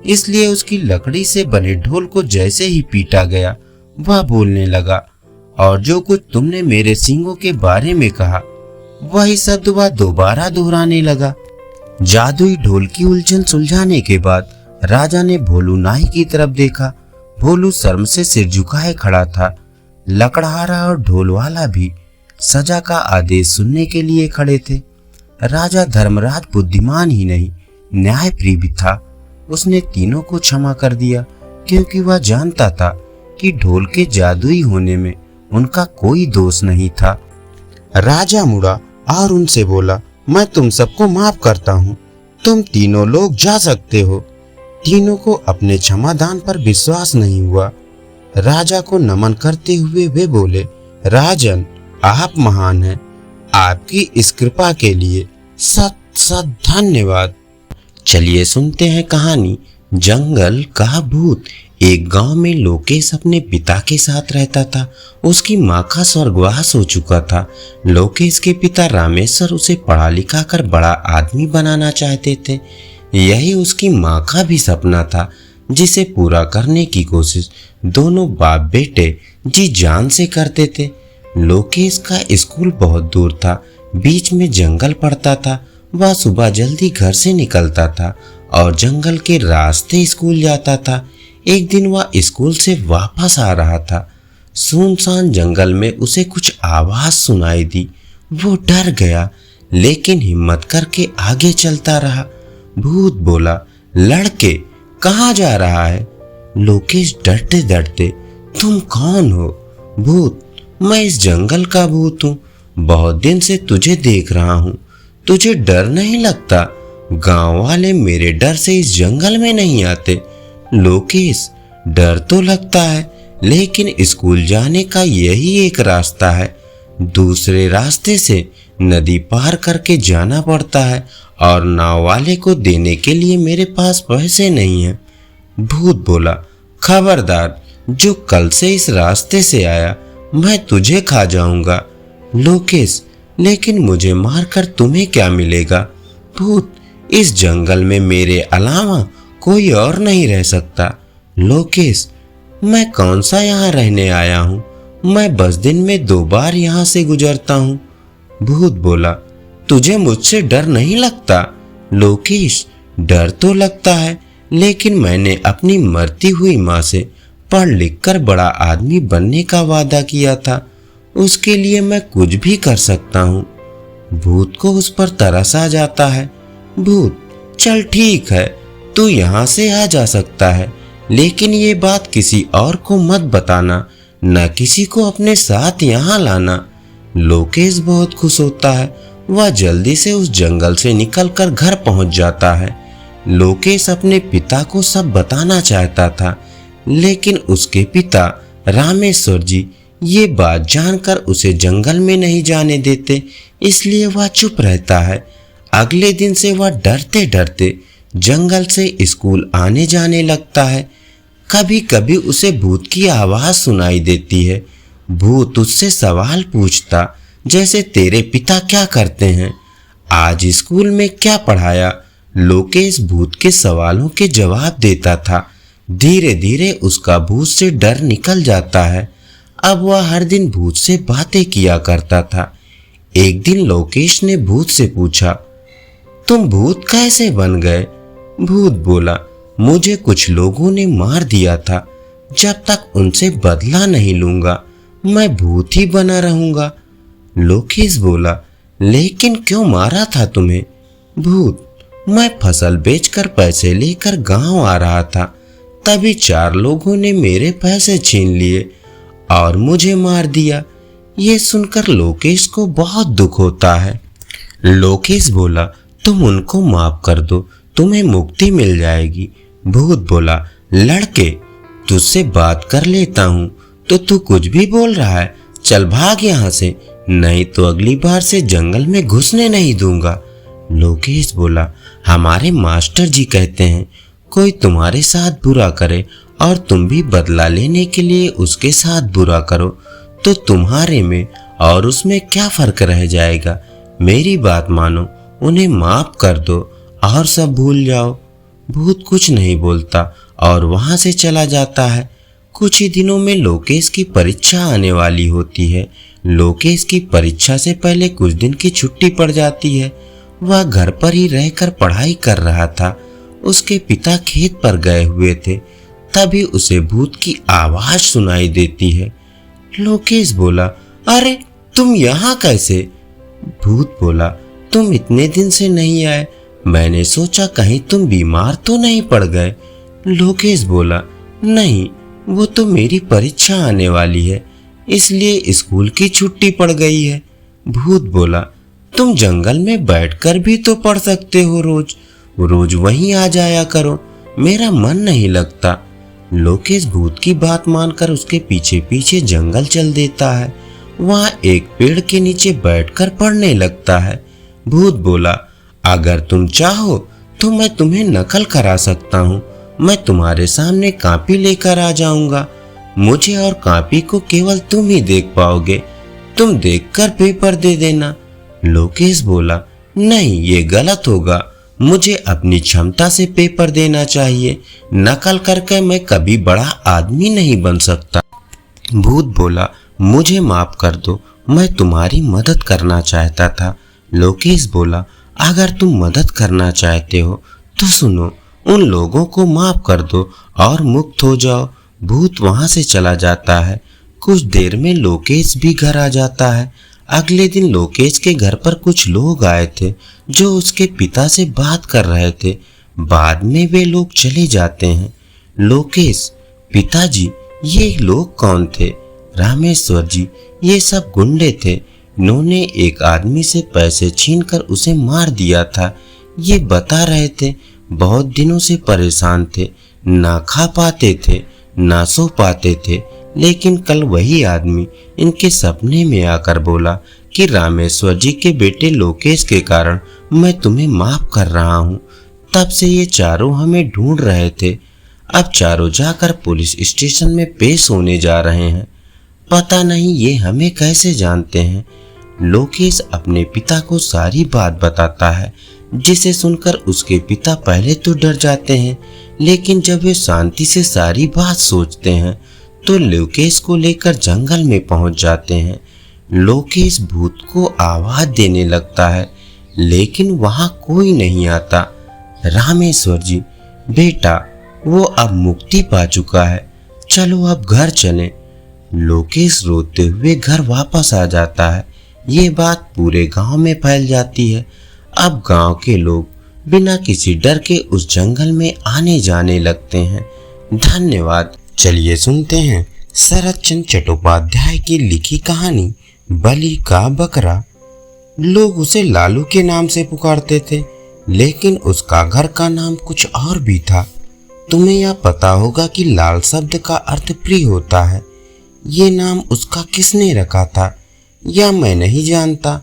इसलिए उसकी लकड़ी से बने ढोल को जैसे ही पीटा गया वह बोलने लगा। और जो कुछ तुमने मेरे सींगों के बारे में कहा वही शब्द वह दोबारा दोहराने लगा। जादुई ढोल की उलझन सुलझाने के बाद राजा ने भोलू नाई की तरफ देखा। भोलू शर्म से सिर झुकाए खड़ा था। लकड़हारा और ढोल वाला भी सजा का आदेश सुनने के लिए खड़े थे। राजा धर्मराज बुद्धिमान ही नहीं, न्यायप्रिय भी था। उसने तीनों को क्षमा कर दिया क्योंकि वह जानता था कि ढोल के जादुई होने में उनका कोई दोष नहीं था। राजा मुड़ा और उनसे बोला, मैं तुम सबको माफ करता हूँ, तुम तीनों लोग जा सकते हो। तीनों को अपने क्षमादान पर विश्वास नहीं हुआ। राजा को नमन करते हुए वे बोले, राजन आप महान हैं, आपकी इस कृपा के लिए सत सत धन्यवाद। चलिए सुनते हैं कहानी जंगल का भूत। एक गांव में लोकेश अपने पिता के साथ रहता था। उसकी माँ का स्वर्गवास हो चुका था। लोकेश के पिता रामेश्वर उसे पढ़ा लिखा कर बड़ा आदमी बनाना चाहते थे। यही उसकी माँ का भी सपना था, जिसे पूरा करने की कोशिश दोनों बाप बेटे जी जान से करते थे। लोकेश का स्कूल बहुत दूर था, बीच में जंगल पड़ता था। वह सुबह जल्दी घर से निकलता था और जंगल के रास्ते स्कूल जाता था। एक दिन वह स्कूल से वापस आ रहा था। सुनसान जंगल में उसे कुछ आवाज सुनाई दी। वो डर गया लेकिन हिम्मत करके आगे चलता रहा। भूत बोला, लड़के कहाँ जा रहा है? लोकेश डरते डरते, तुम कौन हो? भूत, मैं इस जंगल का भूत हूँ, बहुत दिन से तुझे देख रहा हूँ। तुझे डर नहीं लगता? गांव वाले मेरे डर से इस जंगल में नहीं आते। लोकेश, डर तो लगता है लेकिन स्कूल जाने का यही एक रास्ता है। दूसरे रास्ते से नदी पार करके जाना पड़ता है और नाव वाले को देने के लिए मेरे पास पैसे नहीं है। भूत बोला, खबरदार, जो कल से इस रास्ते से आया मैं तुझे खा जाऊंगा। लोकेश, लेकिन मुझे मारकर तुम्हें क्या मिलेगा? भूत, इस जंगल में मेरे अलावा कोई और नहीं रह सकता। लोकेश, मैं कौन सा यहाँ रहने आया हूँ? मैं बस दिन में 2 बार यहाँ से गुजरता हूँ। भूत बोला, तुझे मुझसे डर नहीं लगता? लोकेश, डर तो लगता है लेकिन मैंने अपनी मरती हुई माँ से पढ़ लिख कर बड़ा आदमी बनने का वादा किया था। उसके लिए मैं कुछ भी कर सकता हूँ। भूत को उस पर तरस आ जाता है। भूत, चल ठीक है, तू यहाँ से आ जा सकता है, लेकिन ये बात किसी और को मत बताना, न किसी को अपने साथ यहाँ लाना। लोकेश बहुत खुश होता है। वह जल्दी से उस जंगल से निकलकर घर पहुंच जाता है। लोकेश अपने पिता को सब बताना चाहता था, लेकिन उसके पिता रामेश्वर जी ये बात जानकर उसे जंगल में नहीं जाने देते, इसलिए वह चुप रहता है। अगले दिन से वह डरते डरते जंगल से स्कूल आने जाने लगता है। कभी कभी उसे भूत की आवाज सुनाई देती है। भूत उससे सवाल पूछता, जैसे तेरे पिता क्या करते हैं, आज स्कूल में क्या पढ़ाया। लोकेश भूत के सवालों के जवाब देता था। धीरे धीरे उसका भूत से डर निकल जाता है। अब वह हर दिन भूत से बातें किया करता था। एक दिन लोकेश ने भूत से पूछा, तुम भूत कैसे बन गए? भूत बोला, मुझे कुछ लोगों ने मार दिया था, जब तक उनसे बदला नहीं लूंगा मैं भूत ही बना रहूंगा। लोकेश बोला, लेकिन क्यों मारा था तुम्हें? भूत, मैं फसल बेचकर पैसे लेकर गांव आ रहा था, तभी 4 लोगों ने मेरे पैसे छीन लिए और मुझे मार दिया। ये सुनकर लोकेश को बहुत दुख होता है। लोकेश बोला, तुम उनको माफ कर दो, तुम्हें मुक्ति मिल जाएगी। भूत बोला, लड़के तुझसे बात कर लेता हूँ तो तू कुछ भी बोल रहा है, चल भाग यहाँ से, नहीं तो अगली बार से जंगल में घुसने नहीं दूंगा। लोकेश बोला, हमारे मास्टर जी कहते हैं कोई तुम्हारे साथ बुरा करे और तुम भी बदला लेने के लिए उसके साथ बुरा करो तो तुम्हारे में और उसमें क्या फर्क रह जाएगा। मेरी बात मानो, उन्हें माफ कर दो और सब भूल जाओ। भूत कुछ नहीं बोलता और वहां से चला जाता है। कुछ ही दिनों में लोकेश की परीक्षा आने वाली होती है। लोकेश की परीक्षा से पहले कुछ दिन की छुट्टी पड़ जाती है। वह घर पर ही रहकर पढ़ाई कर रहा था। उसके पिता खेत पर गए हुए थे, तभी उसे भूत की आवाज सुनाई देती है। लोकेश बोला, अरे तुम यहाँ कैसे? भूत बोला, तुम इतने दिन से नहीं आए, मैंने सोचा कहीं तुम बीमार तो नहीं पड़ गए। लोकेश बोला, नहीं, वो तो मेरी परीक्षा आने वाली है, इसलिए स्कूल की छुट्टी पड़ गई है। भूत बोला, तुम जंगल में बैठकर भी तो पढ़ सकते हो, रोज रोज वहीं आ जाया करो, मेरा मन नहीं लगता। लोकेश भूत की बात मानकर उसके पीछे पीछे जंगल चल देता है। वहाँ एक पेड़ के नीचे बैठकर पढ़ने लगता है। भूत बोला, अगर तुम चाहो तो मैं तुम्हें नकल करा सकता हूँ, मैं तुम्हारे सामने कॉपी लेकर आ जाऊंगा, मुझे और कॉपी को केवल तुम ही देख पाओगे, तुम देखकर पेपर दे देना। लोकेश बोला, नहीं, ये गलत होगा, मुझे अपनी क्षमता से पेपर देना चाहिए, नकल करके मैं कभी बड़ा आदमी नहीं बन सकता। भूत बोला, मुझे माफ कर दो, मैं तुम्हारी मदद करना चाहता था। लोकेश बोला, अगर तुम मदद करना चाहते हो तो सुनो, उन लोगों को माफ कर दो और मुक्त हो जाओ। भूत वहां से चला जाता है। कुछ देर में लोकेश भी घर आ जाता है। अगले दिन लोकेश के घर पर कुछ लोग आए थे जो उसके पिता से बात कर रहे थे। बाद में वे लोग चले जाते हैं। लोकेश, पिताजी, ये लोग कौन थे? रामेश्वर जी, ये सब गुंडे थे, इन्होंने एक आदमी से पैसे छीनकर उसे मार दिया था। ये बता रहे थे बहुत दिनों से परेशान थे, ना खा पाते थे ना सो पाते थे, लेकिन कल वही आदमी इनके सपने में आकर बोला कि रामेश्वर जी के बेटे लोकेश के कारण मैं तुम्हें माफ कर रहा हूँ। तब से ये चारों हमें ढूंढ रहे थे। अब चारों जाकर पुलिस स्टेशन में पेश होने जा रहे हैं। पता नहीं ये हमें कैसे जानते हैं। लोकेश अपने पिता को सारी बात बताता है, जिसे सुनकर उसके पिता पहले तो डर जाते हैं, लेकिन जब वे शांति से सारी बात सोचते हैं तो लोकेश को लेकर जंगल में पहुंच जाते हैं। लोकेश भूत को आवाज देने लगता है, लेकिन वहां कोई नहीं आता। रामेश्वर जी, बेटा, वो अब मुक्ति पा चुका है, चलो अब घर चलें। लोकेश रोते हुए घर वापस आ जाता है। ये बात पूरे गांव में फैल जाती है। अब गांव के लोग बिना किसी डर के उस जंगल में आने जाने लगते हैं। धन्यवाद। चलिए सुनते हैं शरत चंद्र चट्टोपाध्याय की लिखी कहानी बलि का बकरा। लोग उसे लालू के नाम से पुकारते थे, लेकिन उसका घर का नाम कुछ और भी था। तुम्हें यह पता होगा कि लाल शब्द का अर्थ प्रिय होता है। ये नाम उसका किसने रखा था या मैं नहीं जानता,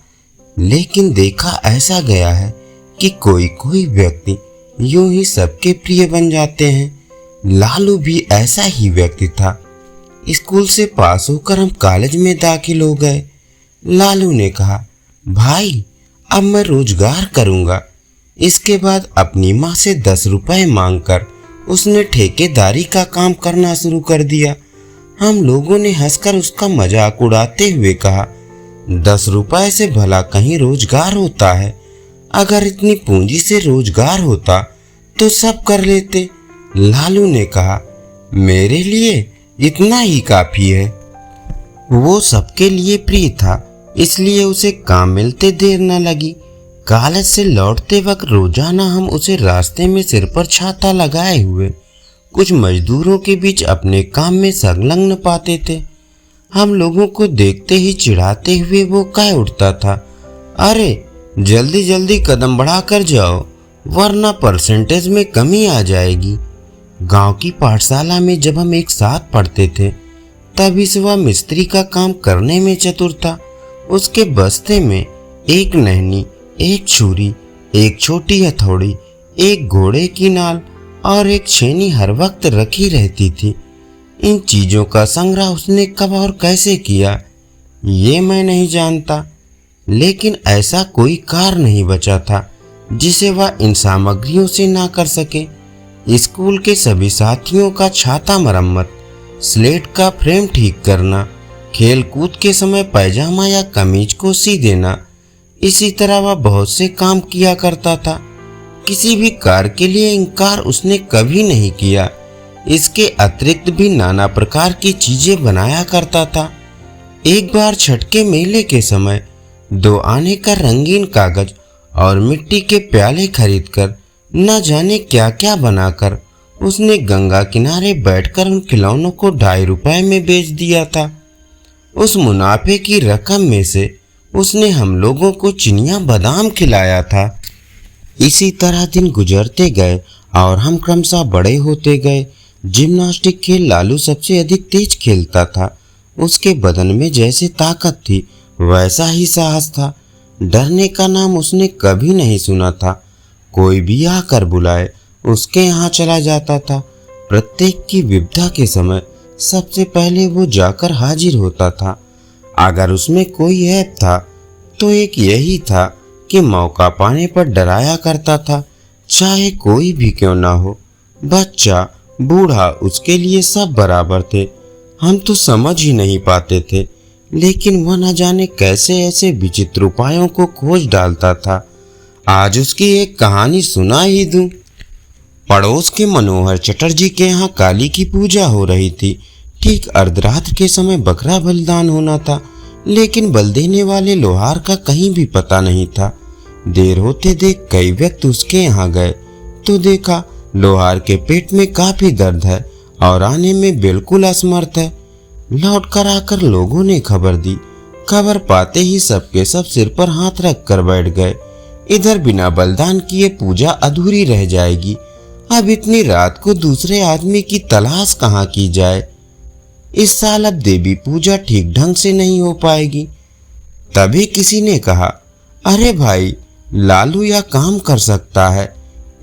लेकिन देखा ऐसा गया है कि कोई कोई व्यक्ति यूं ही सबके प्रिय बन जाते हैं। लालू भी ऐसा ही व्यक्ति था। स्कूल से पास होकर हम कॉलेज में दाखिल हो गए। लालू ने कहा, भाई अब मैं रोजगार करूंगा। इसके बाद अपनी माँ से 10 रुपए मांगकर उसने ठेकेदारी का काम करना शुरू कर दिया। हम लोगों ने हंसकर उसका मजाक उड़ाते हुए कहा, 10 रुपए से भला कहीं रोजगार होता है? अगर इतनी पूंजी से रोजगार होता तो सब कर लेते। लालू ने कहा, मेरे लिए इतना ही काफी है। वो सबके लिए प्रिय था, इसलिए उसे काम मिलते देर न लगी। कॉलेज से लौटते वक्त रोजाना हम उसे रास्ते में सिर पर छाता लगाए हुए कुछ मजदूरों के बीच अपने काम में संलग्न पाते थे। हम लोगों को देखते ही चिढ़ाते हुए वो कह उठता था, अरे जल्दी जल्दी कदम बढ़ाकर जाओ वरना परसेंटेज में कमी आ जाएगी। गांव की पाठशाला में जब हम एक साथ पढ़ते थे तभी से वह मिस्त्री का काम करने में चतुर था। उसके बस्ते में एक नहनी, एक छुरी, एक छोटी हथौड़ी, एक घोड़े की नाल और एक छेनी हर वक्त रखी रहती थी। इन चीजों का संग्रह उसने कब और कैसे किया ये मैं नहीं जानता, लेकिन ऐसा कोई कार्य नहीं बचा था जिसे वह इन सामग्रियों से ना कर सके। स्कूल के सभी साथियों का छाता मरम्मत, स्लेट का फ्रेम ठीक करना, खेल कूद के समय पैजामा या कमीज को सी देना, इसी तरह वह बहुत से काम किया करता था। किसी भी कार्य के लिए इनकार उसने कभी नहीं किया। इसके अतिरिक्त भी नाना प्रकार की चीजें बनाया करता था। एक बार छठ के मेले के समय 2 आने का रंगीन कागज और मिट्टी के प्याले खरीदकर न जाने क्या क्या बनाकर उसने गंगा किनारे बैठकर उन खिलौनों को 2.5 रुपए में बेच दिया था। उस मुनाफे की रकम में से उसने हम लोगों को चिनिया बादाम खिलाया था। इसी तरह दिन गुजरते गए और हम क्रमशः बड़े होते गए। जिम्नास्टिक खेल लालू सबसे अधिक तेज खेलता था। उसके बदन में जैसे ताकत थी वैसा ही साहस था। डरने का नाम उसने कभी नहीं सुना था। कोई भी आकर बुलाए उसके यहाँ चला जाता था। प्रत्येक की विपदा के समय सबसे पहले वो जाकर हाजिर होता था। अगर उसमें कोई ऐप था तो एक यही था कि मौका पाने पर डराया करता था, चाहे कोई भी क्यों ना हो। बच्चा बूढ़ा उसके लिए सब बराबर थे। हम तो समझ ही नहीं पाते थे, लेकिन वह न जाने कैसे ऐसे विचित्र उपायों को खोज डालता था। आज उसकी एक कहानी सुना ही दूं। पड़ोस के मनोहर चटर्जी के यहाँ काली की पूजा हो रही थी। ठीक अर्धरात्र के समय बकरा बलिदान होना था, लेकिन बल देने वाले लोहार का कहीं भी पता नहीं था। देर होते देख कई व्यक्ति उसके यहाँ गए तो देखा लोहार के पेट में काफी दर्द है और आने में बिल्कुल असमर्थ है। लौट कर आकर लोगों ने खबर दी। खबर पाते ही सबके सब सिर पर हाथ रख कर बैठ गए। इधर बिना बलिदान किए पूजा अधूरी रह जाएगी। अब इतनी रात को दूसरे आदमी की तलाश कहाँ की जाए। इस साल अब देवी पूजा ठीक ढंग से नहीं हो पाएगी। तभी किसी ने कहा, अरे भाई लालू यह काम कर सकता है।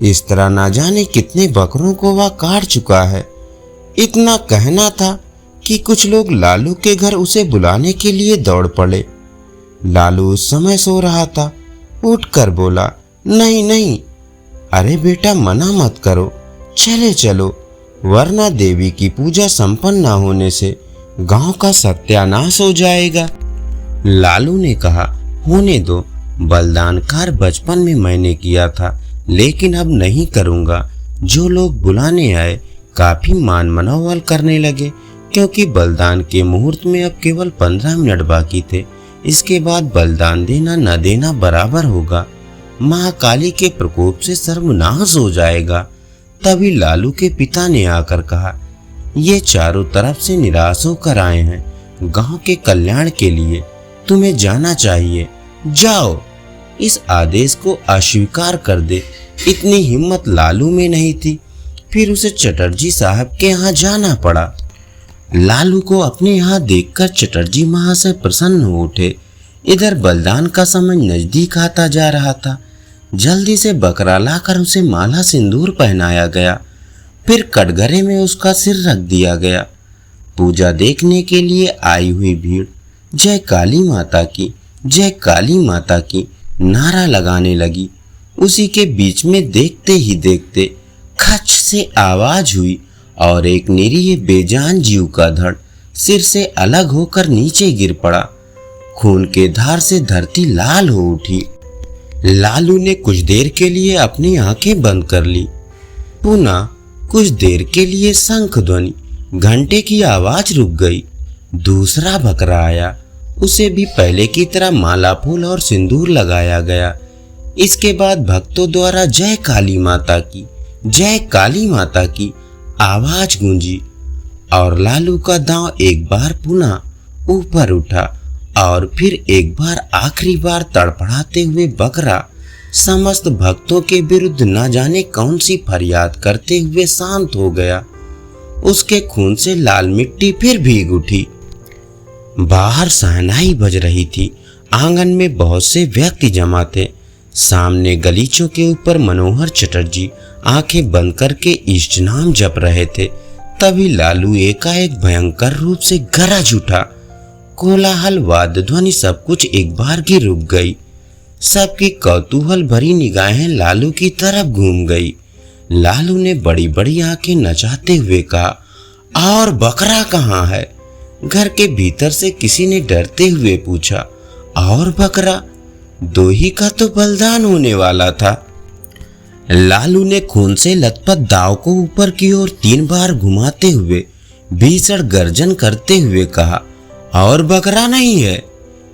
इस तरह ना जाने कितने बकरों को वह काट चुका है। इतना कहना था कि कुछ लोग लालू के घर उसे बुलाने के लिए दौड़ पड़े। लालू उस समय सो रहा था। उठकर बोला, नहीं नहीं, अरे बेटा मना मत करो, चले चलो, वरना देवी की पूजा संपन्न न होने से गांव का सत्यानाश हो जाएगा। लालू ने कहा, होने दो, बलिदान कार्य बचपन में मैंने किया था, लेकिन अब नहीं करूंगा। जो लोग बुलाने आए काफी मान मनोबल करने लगे, क्योंकि बलिदान के मुहूर्त में अब केवल 15 मिनट बाकी थे। इसके बाद बलिदान देना न देना बराबर होगा। महाकाली के प्रकोप से सर्वनाश हो जाएगा। तभी लालू के पिता ने आकर कहा, ये चारों तरफ से निराश होकर आए हैं। गांव के कल्याण के लिए तुम्हें जाना चाहिए। जाओ। इस आदेश को अस्वीकार कर दे, इतनी हिम्मत लालू में नहीं थी। फिर उसे चटर्जी साहब के यहाँ जाना पड़ा। लालू को अपने यहाँ देखकर चटर्जी महाशय प्रसन्न हो उठे। इधर बलिदान का समय नजदीक आता जा रहा था। जल्दी से बकरा लाकर उसे माला सिंदूर पहनाया गया। फिर कटघरे में उसका सिर रख दिया गया। पूजा देखने के लिए आई हुई भीड़ जय काली माता की, जय काली माता की नारा लगाने लगी। उसी के बीच में देखते ही देखते खच से आवाज हुई और एक निरीह बेजान जीव का धड़ सिर से अलग होकर नीचे गिर पड़ा। खून के धार से धरती लाल हो उठी। लालू ने कुछ देर के लिए अपनी आंखें बंद कर ली। पुनः कुछ देर के लिए शंख ध्वनि, घंटे की आवाज रुक गई। दूसरा बकरा आया। उसे भी पहले की तरह माला फूल और सिंदूर लगाया गया। इसके बाद भक्तों द्वारा जय काली माता की, जय काली माता की आवाज गूंजी और लालू का दांव एक बार पुनः ऊपर उठा और फिर एक बार आखिरी बार तड़पड़ाते हुए बकरा समस्त भक्तों के विरुद्ध न जाने कौन सी फरियाद करते हुए शांत हो गया। उसके खून से लाल मिट्टी फिर भीग उठी। बाहर शहनाई बज रही थी। आंगन में बहुत से व्यक्ति जमा थे। सामने गलीचों के ऊपर मनोहर चटर्जी आंखें बंद करके इष्ट नाम जप रहे थे। तभी लालू एकाएक भयंकर रूप से गरज उठा। कोलाहल, वाद्य ध्वनि, सब कुछ एक बार की रुक गई। सबकी कौतूहल भरी निगाहें लालू की तरफ घूम गई। लालू ने बड़ी बड़ी आंखें नचाते हुए कहा, और बकरा कहाँ है? घर के भीतर से किसी ने डरते हुए पूछा। और बकरा? दो ही का तो बलिदान होने वाला था। लालू ने खून से लथपथ दाव को ऊपर की ओर 3 बार घुमाते हुए भीषण गर्जन करते हुए कहा, और बकरा नहीं है?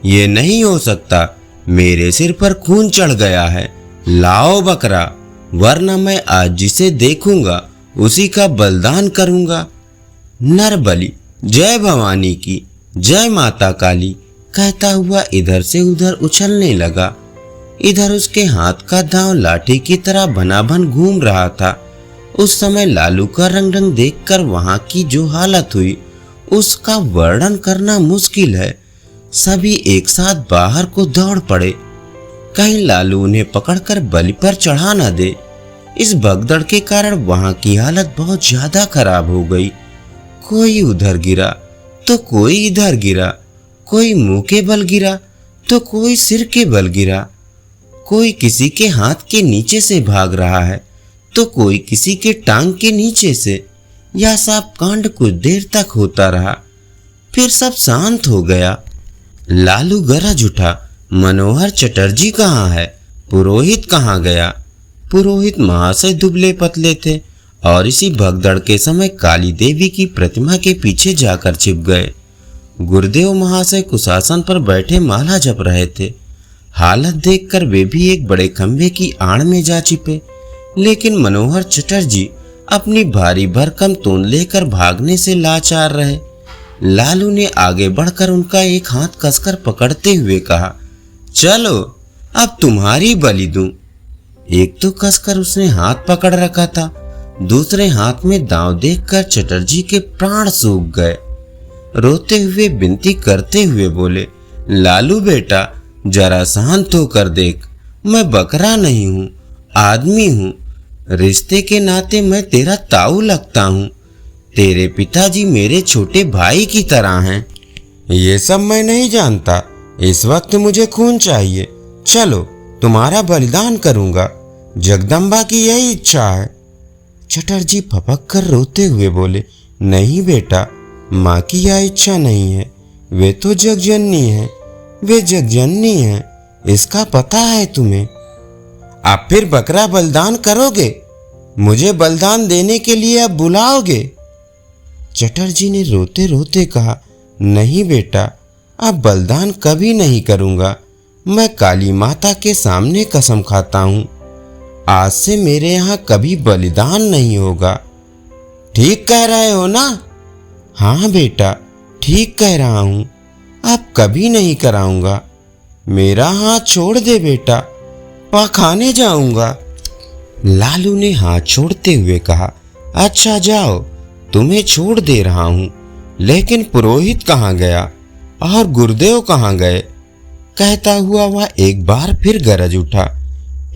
ये नहीं हो सकता। मेरे सिर पर खून चढ़ गया है। लाओ बकरा, वरना मैं आज जिसे देखूंगा उसी का बलिदान करूंगा। नर बलि, जय भवानी की, जय माता काली कहता हुआ इधर से उधर उछलने लगा। इधर उसके हाथ का दांव लाठी की तरह भनाभन घूम रहा था। उस समय लालू का रंग देखकर वहां की जो हालत हुई उसका वर्णन करना मुश्किल है। सभी एक साथ बाहर को दौड़ पड़े, कहीं लालू उन्हें पकड़कर बलि पर चढ़ा न दे। इस भगदड़ के कारण वहां की हालत बहुत ज्यादा खराब हो गई। कोई उधर गिरा तो कोई इधर गिरा, कोई मुंह के बल गिरा तो कोई सिर के बल गिरा, कोई किसी के हाथ के नीचे से भाग रहा है तो कोई किसी के टांग के नीचे से। यह सब कांड कुछ देर तक होता रहा, फिर सब शांत हो गया। लालू गरज उठा, मनोहर चटर्जी कहाँ है? पुरोहित कहाँ गया? पुरोहित महाशय दुबले पतले थे और इसी भगदड़ के समय काली देवी की प्रतिमा के पीछे जाकर छिप गए। गुरुदेव महाशय कुशासन पर बैठे माला जप रहे थे। हालत देखकर वे भी एक बड़े खंभे की आड़ में जा छिपे, लेकिन मनोहर चटर्जी अपनी भारी भरकम तोंद लेकर भागने से लाचार रहे। लालू ने आगे बढ़कर उनका एक हाथ कसकर पकड़ते हुए कहा, चलो अब तुम्हारी बलि दूं। एक तो कसकर उसने हाथ पकड़ रखा था, दूसरे हाथ में दांव देखकर चटर्जी के प्राण सूख गए। रोते हुए विनती करते हुए बोले, लालू बेटा जरा शांत होकर देख, मैं बकरा नहीं हूँ, आदमी हूँ। रिश्ते के नाते मैं तेरा ताऊ लगता हूँ। तेरे पिताजी मेरे छोटे भाई की तरह हैं। ये सब मैं नहीं जानता। इस वक्त मुझे खून चाहिए। चलो तुम्हारा बलिदान करूंगा। जगदम्बा की यही इच्छा है। चटर्जी फपक कर रोते हुए बोले, नहीं बेटा, माँ की यह इच्छा नहीं है। वे तो जगजननी है, वे जगजननी है, इसका पता है तुम्हें। आप फिर बकरा बलिदान करोगे? मुझे बलिदान देने के लिए अब बुलाओगे? चटर्जी ने रोते रोते कहा, नहीं बेटा, अब बलिदान कभी नहीं करूंगा। मैं काली माता के सामने कसम खाता हूँ, आज से मेरे यहाँ कभी बलिदान नहीं होगा। ठीक कह रहे हो ना? हाँ बेटा, ठीक कह रहा हूँ, अब कभी नहीं कराऊंगा। मेरा हाथ छोड़ दे बेटा, पखाने जाऊंगा। लालू ने हाथ छोड़ते हुए कहा, अच्छा जाओ, तुम्हें छोड़ दे रहा हूँ। लेकिन पुरोहित कहाँ गया और गुरुदेव कहाँ गए? कहता हुआ वह एक बार फिर गरज उठा।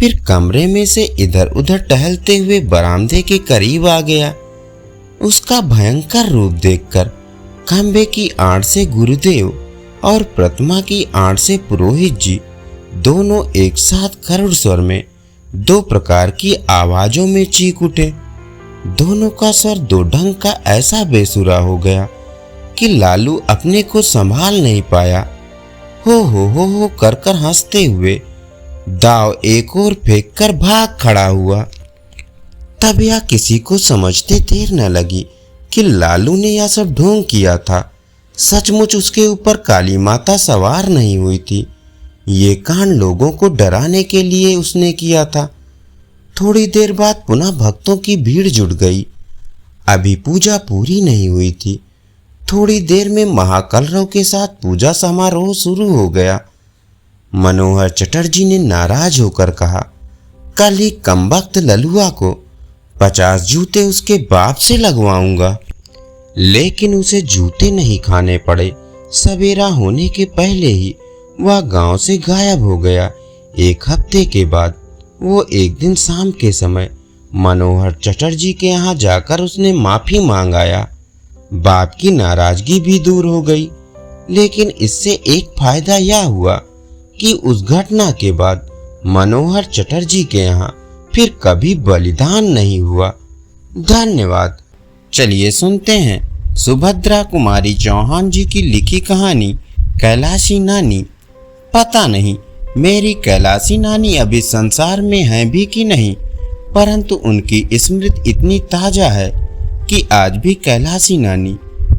फिर कमरे में से इधर उधर टहलते हुए बरामदे के करीब आ गया। उसका भयंकर रूप देखकर खंबे की आड़ से गुरुदेव और प्रतिमा की आड़ से पुरोहित जी दोनों एक साथ खरुड़ स्वर में दो प्रकार की आवाजों में चीख उठे। दोनों का स्वर दो ढंग का ऐसा बेसुरा हो गया कि लालू अपने को संभाल नहीं पाया। हो कर हंसते हुए दाव एक और फेंक कर भाग खड़ा हुआ। तब यह किसी को समझते देर न लगी कि लालू ने यह सब ढोंग किया था। सचमुच उसके ऊपर काली माता सवार नहीं हुई थी। ये कांड लोगों को डराने के लिए उसने किया था। थोड़ी देर बाद पुनः भक्तों की भीड़ जुट गई। अभी पूजा पूरी नहीं हुई थी। थोड़ी देर में महाकलरव के साथ पूजा समारोह शुरू हो गया। मनोहर चटर्जी ने नाराज होकर कहा, कल ही कमबख्त ललुआ को 50 जूते उसके बाप से लगवाऊंगा। लेकिन उसे जूते नहीं खाने पड़े। सवेरा होने के पहले ही वह गांव से गायब हो गया। एक हफ्ते के बाद वो एक दिन शाम के समय मनोहर चटर्जी के यहाँ जाकर उसने माफी मांग आया। बाप की नाराजगी भी दूर हो गई। लेकिन इससे एक फायदा यह हुआ कि उस घटना के बाद मनोहर चटर्जी के यहाँ फिर कभी बलिदान नहीं हुआ। धन्यवाद। चलिए सुनते हैं सुभद्रा कुमारी चौहान जी की लिखी कहानी कैलाशी नानी। पता नहीं मेरी कैलाशी नानी अभी संसार में है भी कि नहीं, परंतु उनकी स्मृति इतनी ताजा है कि आज भी कैलाशी नानी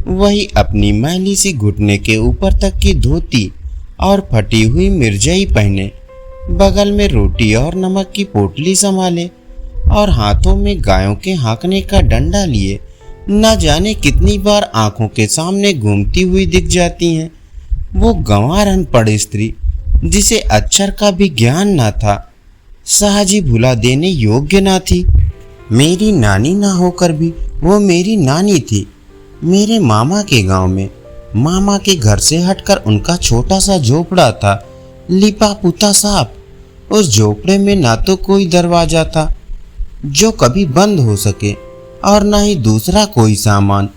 वही अपनी मैली सी घुटने के ऊपर तक की धोती और फटी हुई मिर्जई पहने, बगल में रोटी और नमक की पोटली संभाले और हाथों में गायों के हाँकने का डंडा लिए न जाने कितनी बार आंखों के सामने घूमती हुई दिख जाती हैं। वो गंवार अनपढ़ स्त्री जिसे अक्षर का भी ज्ञान न था, सहजी भुला देने योग्य न थी। मेरी नानी ना होकर भी वो मेरी नानी थी। मेरे मामा के गांव में मामा के घर से हटकर उनका छोटा सा झोपड़ा था, लिपा पुता साफ। उस झोपड़े में ना तो कोई दरवाजा था जो कभी बंद हो सके और ना ही दूसरा कोई सामान।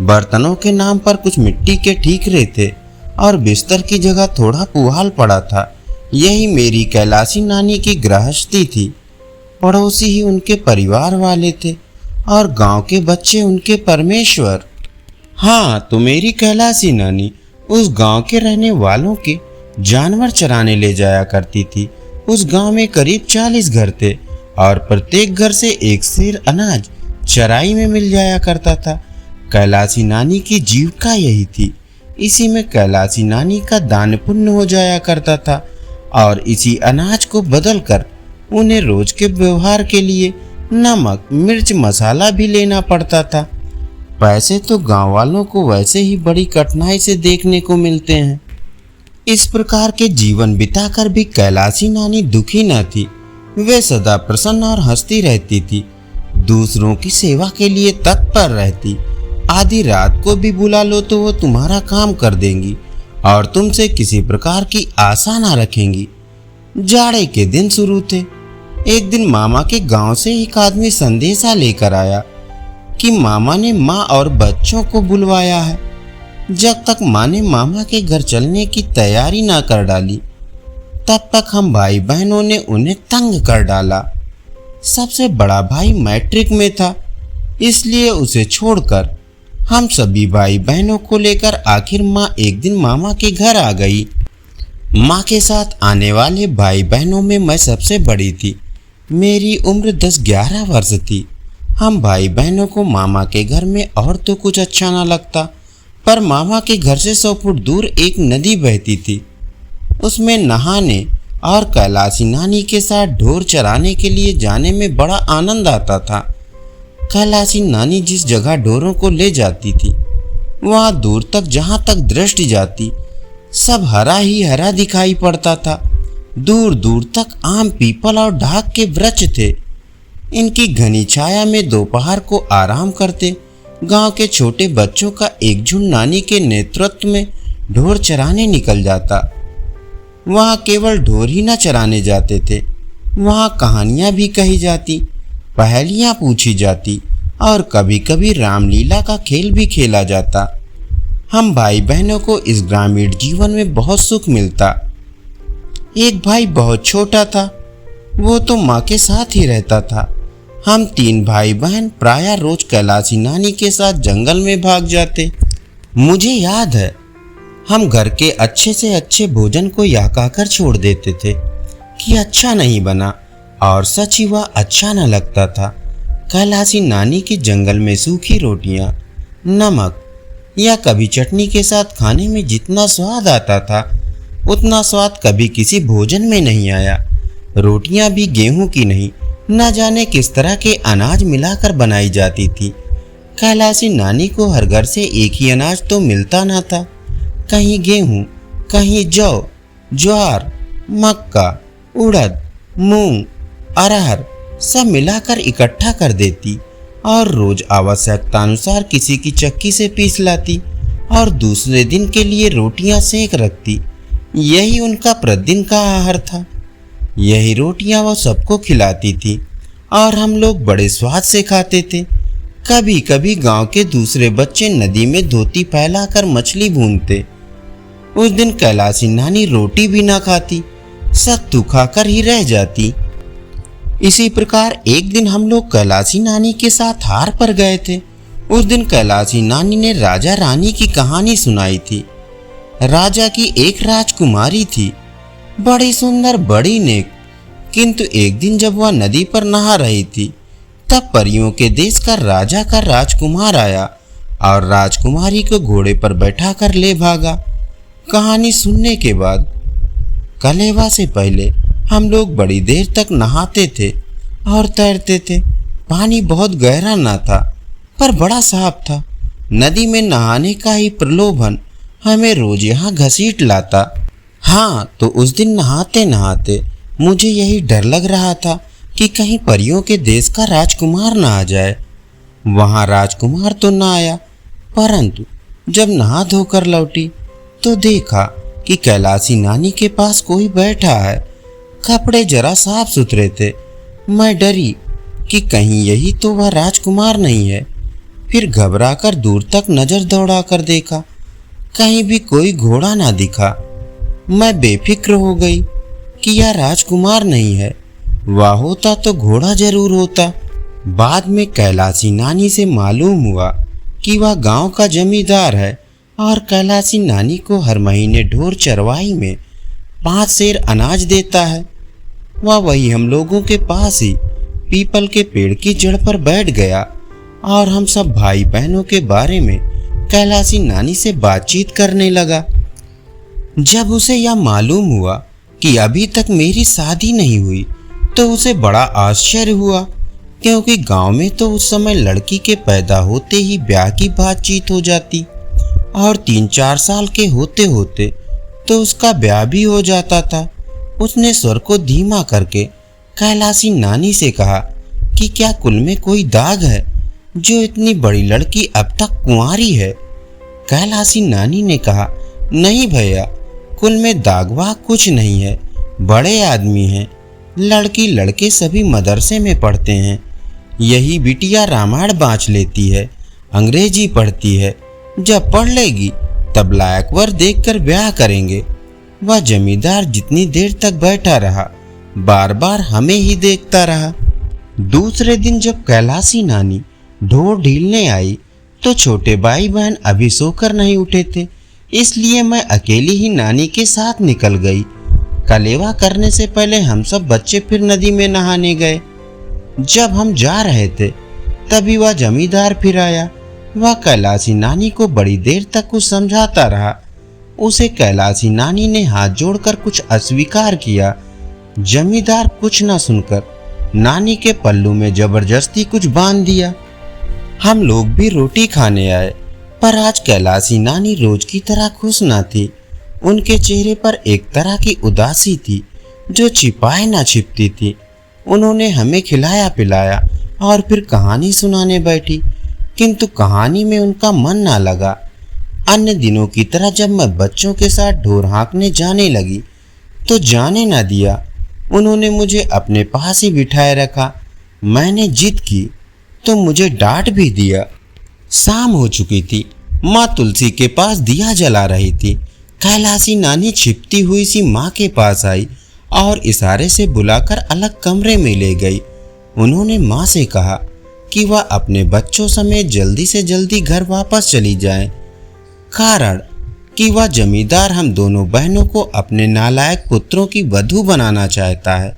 बर्तनों के नाम पर कुछ मिट्टी के ठीकरे थे और बिस्तर की जगह थोड़ा पुआल पड़ा था। यही मेरी कैलाशी नानी की गृहस्थी थी। पड़ोसी ही उनके परिवार वाले थे और गांव के बच्चे उनके परमेश्वर। हाँ, तो मेरी कैलाशी नानी उस गांव के रहने वालों के जानवर चराने ले जाया करती थी। उस गांव में करीब 40 घर थे और प्रत्येक घर से एक सेर अनाज चराई में मिल जाया करता था। कैलाशी नानी की जीविका यही थी। इसी में कैलाशी नानी का दान पुण्य हो जाया करता था और इसी अनाज को बदलकर उन्हें रोज के व्यवहार के लिए नमक मिर्च मसाला भी लेना पड़ता था। पैसे तो गांव वालों को वैसे ही बड़ी कठिनाई से देखने को मिलते हैं। इस प्रकार के जीवन बिताकर भी कैलाशी नानी दुखी न थी। वे सदा प्रसन्न और हंसती रहती थी। दूसरों की सेवा के लिए तत्पर रहती। आधी रात को भी बुला लो तो वो तुम्हारा काम कर देंगी और तुमसे किसी प्रकार की आशा ना रखेंगी। जाड़े के दिन शुरू थे। एक दिन मामा के गांव से एक आदमी संदेशा लेकर आया कि मामा ने माँ और बच्चों को बुलवाया है। जब तक माँ ने मामा के घर चलने की तैयारी ना कर डाली, तब तक हम भाई बहनों ने उन्हें तंग कर डाला। सबसे बड़ा भाई मैट्रिक में था, इसलिए उसे छोड़कर हम सभी भाई बहनों को लेकर आखिर माँ एक दिन मामा के घर आ गई। माँ के साथ आने वाले भाई बहनों में मैं सबसे बड़ी थी। मेरी उम्र 10-11 वर्ष थी। हम भाई बहनों को मामा के घर में और तो कुछ अच्छा ना लगता, पर मामा के घर से 100 फुट दूर एक नदी बहती थी। उसमें नहाने और कैलाशी नानी के साथ ढोर चराने के लिए जाने में बड़ा आनंद आता था। कैलाशी नानी जिस जगह ढोरों को ले जाती थी, वहाँ दूर तक जहाँ तक दृष्टि जाती सब हरा ही हरा दिखाई पड़ता था। दूर दूर तक आम, पीपल और ढाक के वृक्ष थे। इनकी घनी छाया में दोपहर को आराम करते गांव के छोटे बच्चों का एक झुंड नानी के नेतृत्व में ढोर चराने निकल जाता। वहां केवल ढोर ही न चराने जाते थे, वहां कहानियां भी कही जाती, पहेलियां पूछी जाती और कभी कभी रामलीला का खेल भी खेला जाता। हम भाई बहनों को इस ग्रामीण जीवन में बहुत सुख मिलता। एक भाई बहुत छोटा था, वो तो माँ के साथ ही रहता था। हम 3 भाई बहन प्रायः रोज कैलाशी नानी के साथ जंगल में भाग जाते। मुझे याद है, हम घर के अच्छे से अच्छे भोजन को यह कहकर छोड़ देते थे कि अच्छा नहीं बना, और सच ही वह अच्छा न लगता था। कैलाशी नानी की जंगल में सूखी रोटियां, नमक या कभी चटनी के साथ खाने में जितना स्वाद आता था, उतना स्वाद कभी किसी भोजन में नहीं आया। रोटियां भी गेहूं की नहीं, न जाने किस तरह के अनाज मिलाकर बनाई जाती थी। कैलाशी नानी को हर घर से एक ही अनाज तो मिलता ना था। कहीं गेहूं, कहीं जौ, ज्वार, मक्का, उड़द, मूंग, अरहर सब मिलाकर इकट्ठा कर देती और रोज आवश्यकता अनुसार किसी की चक्की से पीस लाती और दूसरे दिन के लिए रोटियां सेक रखती। यही उनका प्रतिदिन का आहार था। यही रोटियां वह सबको खिलाती थी और हम लोग बड़े स्वाद से खाते थे। कभी कभी गांव के दूसरे बच्चे नदी में धोती फैलाकर मछली भूनते। उस दिन कैलाशी नानी रोटी भी ना खाती, सत्तू खाकर ही रह जाती। इसी प्रकार एक दिन हम लोग कैलाशी नानी के साथ हार पर गए थे। उस दिन कैलाशी नानी ने राजा रानी की कहानी सुनाई थी। राजा की एक राजकुमारी थी, बड़ी सुंदर, बड़ी नेक। किंतु एक दिन जब वह नदी पर नहा रही थी, तब परियों के देश का राजा का राजकुमार आया और राजकुमारी को घोड़े पर बैठा कर ले भागा। कहानी सुनने के बाद कलेवा से पहले हम लोग बड़ी देर तक नहाते थे और तैरते थे। पानी बहुत गहरा ना था, पर बड़ा साफ था। नदी में नहाने का ही प्रलोभन हमें रोज यहाँ घसीट लाता। हाँ, तो उस दिन नहाते नहाते मुझे यही डर लग रहा था कि कहीं परियों के देश का राजकुमार ना आ जाए। वहाँ राजकुमार तो ना आया, परंतु जब नहा धोकर लौटी तो देखा कि कैलाशी नानी के पास कोई बैठा है। कपड़े जरा साफ सुथरे थे। मैं डरी कि कहीं यही तो वह राजकुमार नहीं है। फिर घबराकर दूर तक नजर दौड़ाकर देखा, कहीं भी कोई घोड़ा ना दिखा। मैं बेफिक्र हो गई कि यह राजकुमार नहीं है, वह होता तो घोड़ा जरूर होता। बाद में कैलाशी नानी से मालूम हुआ कि वह गांव का जमींदार है और कैलाशी नानी को हर महीने ढोर चरवाई में 5 सेर अनाज देता है। वह वही हम लोगों के पास ही पीपल के पेड़ की जड़ पर बैठ गया और हम सब भाई बहनों के बारे में कैलाशी नानी से बातचीत करने लगा। जब उसे यह मालूम हुआ कि अभी तक मेरी शादी नहीं हुई, तो उसे बड़ा आश्चर्य हुआ, क्योंकि गांव में तो उस समय लड़की के पैदा होते ही ब्याह की बातचीत हो जाती और 3-4 साल के होते होते तो उसका ब्याह भी हो जाता था। उसने स्वर को धीमा करके कैलाशी नानी से कहा कि क्या कुल में कोई दाग है जो इतनी बड़ी लड़की अब तक कुंवारी है। कैलाशी नानी ने कहा, नहीं भैया, कुल में दाग वाग कुछ नहीं है, बड़े आदमी हैं। लड़की लड़के सभी मदरसे में पढ़ते हैं। यही बिटिया रामायण बाँच लेती है, अंग्रेजी पढ़ती है। जब पढ़ लेगी तब लायक वर देखकर ब्याह करेंगे। वह जमींदार जितनी देर तक बैठा रहा, बार बार हमें ही देखता रहा। दूसरे दिन जब कैलाशी नानी ढोर ढीलने आई तो छोटे भाई बहन अभी सोकर नहीं उठे थे, इसलिए मैं अकेली ही नानी के साथ निकल गई। कलेवा करने से पहले हम सब बच्चे फिर नदी में नहाने गए। जब हम जा रहे थे तभी वह जमींदार फिर आया। वह कैलाशी नानी को बड़ी देर तक कुछ समझाता रहा। उसे कैलाशी नानी ने हाथ जोड़कर कुछ अस्वीकार किया। जमींदार कुछ न सुनकर नानी के पल्लू में जबरदस्ती कुछ बांध दिया। हम लोग भी रोटी खाने आए, पर आज कैलाशी नानी रोज की तरह खुश न थी। उनके चेहरे पर एक तरह की उदासी थी जो छिपाए ना छिपती थी। उन्होंने हमें खिलाया पिलाया और फिर कहानी सुनाने बैठी। किंतु कहानी में उनका मन ना लगा। अन्य दिनों की तरह जब मैं बच्चों के साथ ढोर हाँकने जाने लगी तो जाने ना दिया। उन्होंने मुझे अपने पास ही बिठाए रखा। मैंने जिद की तो मुझे डांट भी दिया। शाम हो चुकी थी। माँ तुलसी के पास दिया जला रही थी। कैलाशी नानी छिपती हुई सी माँ के पास आई और इशारे से बुलाकर अलग कमरे में ले गई। उन्होंने माँ से कहा कि वह अपने बच्चों समेत जल्दी से जल्दी घर वापस चली जाए, कारण कि वह जमींदार हम दोनों बहनों को अपने नालायक पुत्रों की वधू बनाना चाहता है।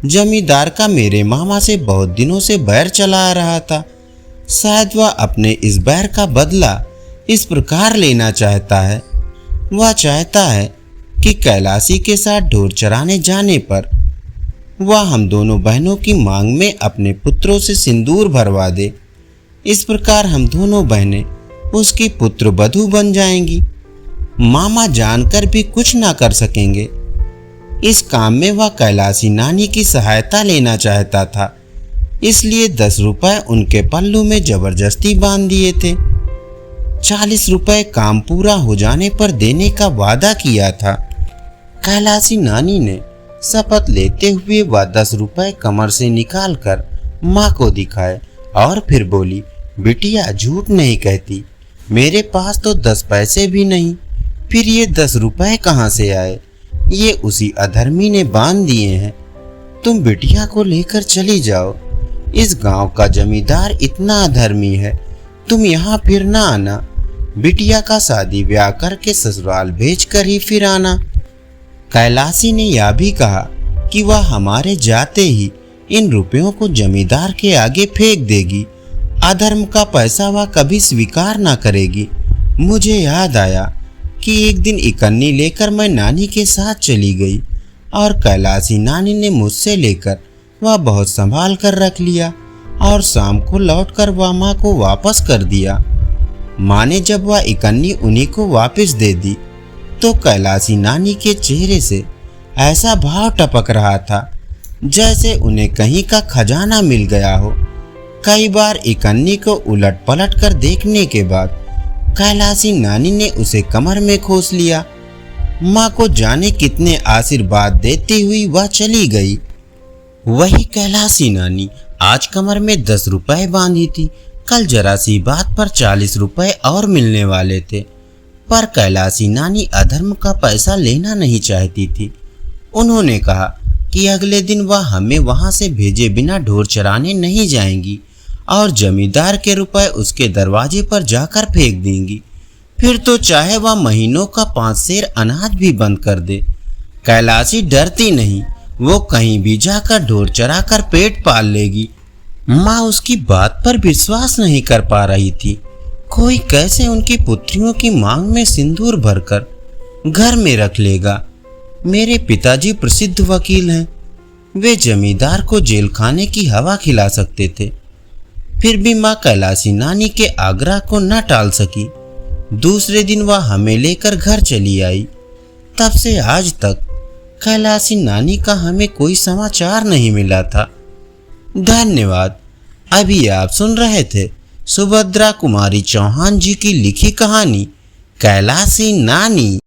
जमींदार का मेरे मामा से बहुत दिनों से बैर चला आ रहा था। शायद वह अपने इस बैर का बदला इस प्रकार लेना चाहता है। वह चाहता है कि कैलाशी के साथ ढोर चराने जाने पर वह हम दोनों बहनों की मांग में अपने पुत्रों से सिंदूर भरवा दे। इस प्रकार हम दोनों बहनें उसकी पुत्र वधू बन जाएंगी। मामा जानकर भी कुछ ना कर सकेंगे। इस काम में वह कैलाशी नानी की सहायता लेना चाहता था, इसलिए 10 रुपए उनके पल्लू में जबरदस्ती बांध दिए थे। 40 रुपए काम पूरा हो जाने पर देने का वादा किया था। कैलाशी नानी ने शपथ लेते हुए वह 10 रुपए कमर से निकालकर माँ को दिखाए और फिर बोली, बिटिया झूठ नहीं कहती, मेरे पास तो 10 पैसे भी नहीं, फिर ये 10 रुपए कहाँ से आए? ये उसी अधर्मी ने बांध दिए हैं। तुम बिटिया को लेकर चली जाओ। इस गांव का जमींदार इतना अधर्मी है, तुम यहाँ फिर ना आना। बिटिया का शादी ब्याह करके ससुराल भेज कर ही फिर आना। कैलाशी ने यह भी कहा कि वह हमारे जाते ही इन रुपयों को जमींदार के आगे फेंक देगी। अधर्म का पैसा वह कभी स्वीकार ना करेगी। मुझे याद आया कि एक दिन इकन्नी लेकर मैं नानी के साथ चली गई और कैलाशी नानी ने मुझसे लेकर वह बहुत संभाल कर रख लिया और शाम को लौटकर वह माँ को वापस कर दिया। माँ ने जब वह इकन्नी उन्हीं को वापस दे दी तो कैलाशी नानी के चेहरे से ऐसा भाव टपक रहा था जैसे उन्हें कहीं का खजाना मिल गया हो। कई बार इकन्नी को उलट पलट कर देखने के बाद कैलाशी नानी ने उसे कमर में खोस लिया। माँ को जाने कितने आशीर्वाद देती हुई वह चली गई। वही कैलाशी नानी आज कमर में 10 रुपए बांधी थी। कल जरा सी बात पर 40 रुपए और मिलने वाले थे, पर कैलाशी नानी अधर्म का पैसा लेना नहीं चाहती थी। उन्होंने कहा कि अगले दिन वह हमें वहां से भेजे बिना ढोर चराने नहीं जाएंगी और जमींदार के रुपए उसके दरवाजे पर जाकर फेंक देंगी। फिर तो चाहे वह महीनों का 5 सेर अनाज भी बंद कर दे। कैलाशी डरती नहीं, वो कहीं भी जाकर ढोर चरा कर पेट पाल लेगी। माँ उसकी बात पर विश्वास नहीं कर पा रही थी। कोई कैसे उनकी पुत्रियों की मांग में सिंदूर भरकर घर में रख लेगा। मेरे पिताजी प्रसिद्ध वकील हैं, वे जमींदार को जेल खाने की हवा खिला सकते थे। फिर भी माँ कैलाशी नानी के आग्रह को न टाल सकी। दूसरे दिन वह हमें लेकर घर चली आई। तब से आज तक कैलाशी नानी का हमें कोई समाचार नहीं मिला था। धन्यवाद। अभी आप सुन रहे थे सुभद्रा कुमारी चौहान जी की लिखी कहानी कैलाशी नानी।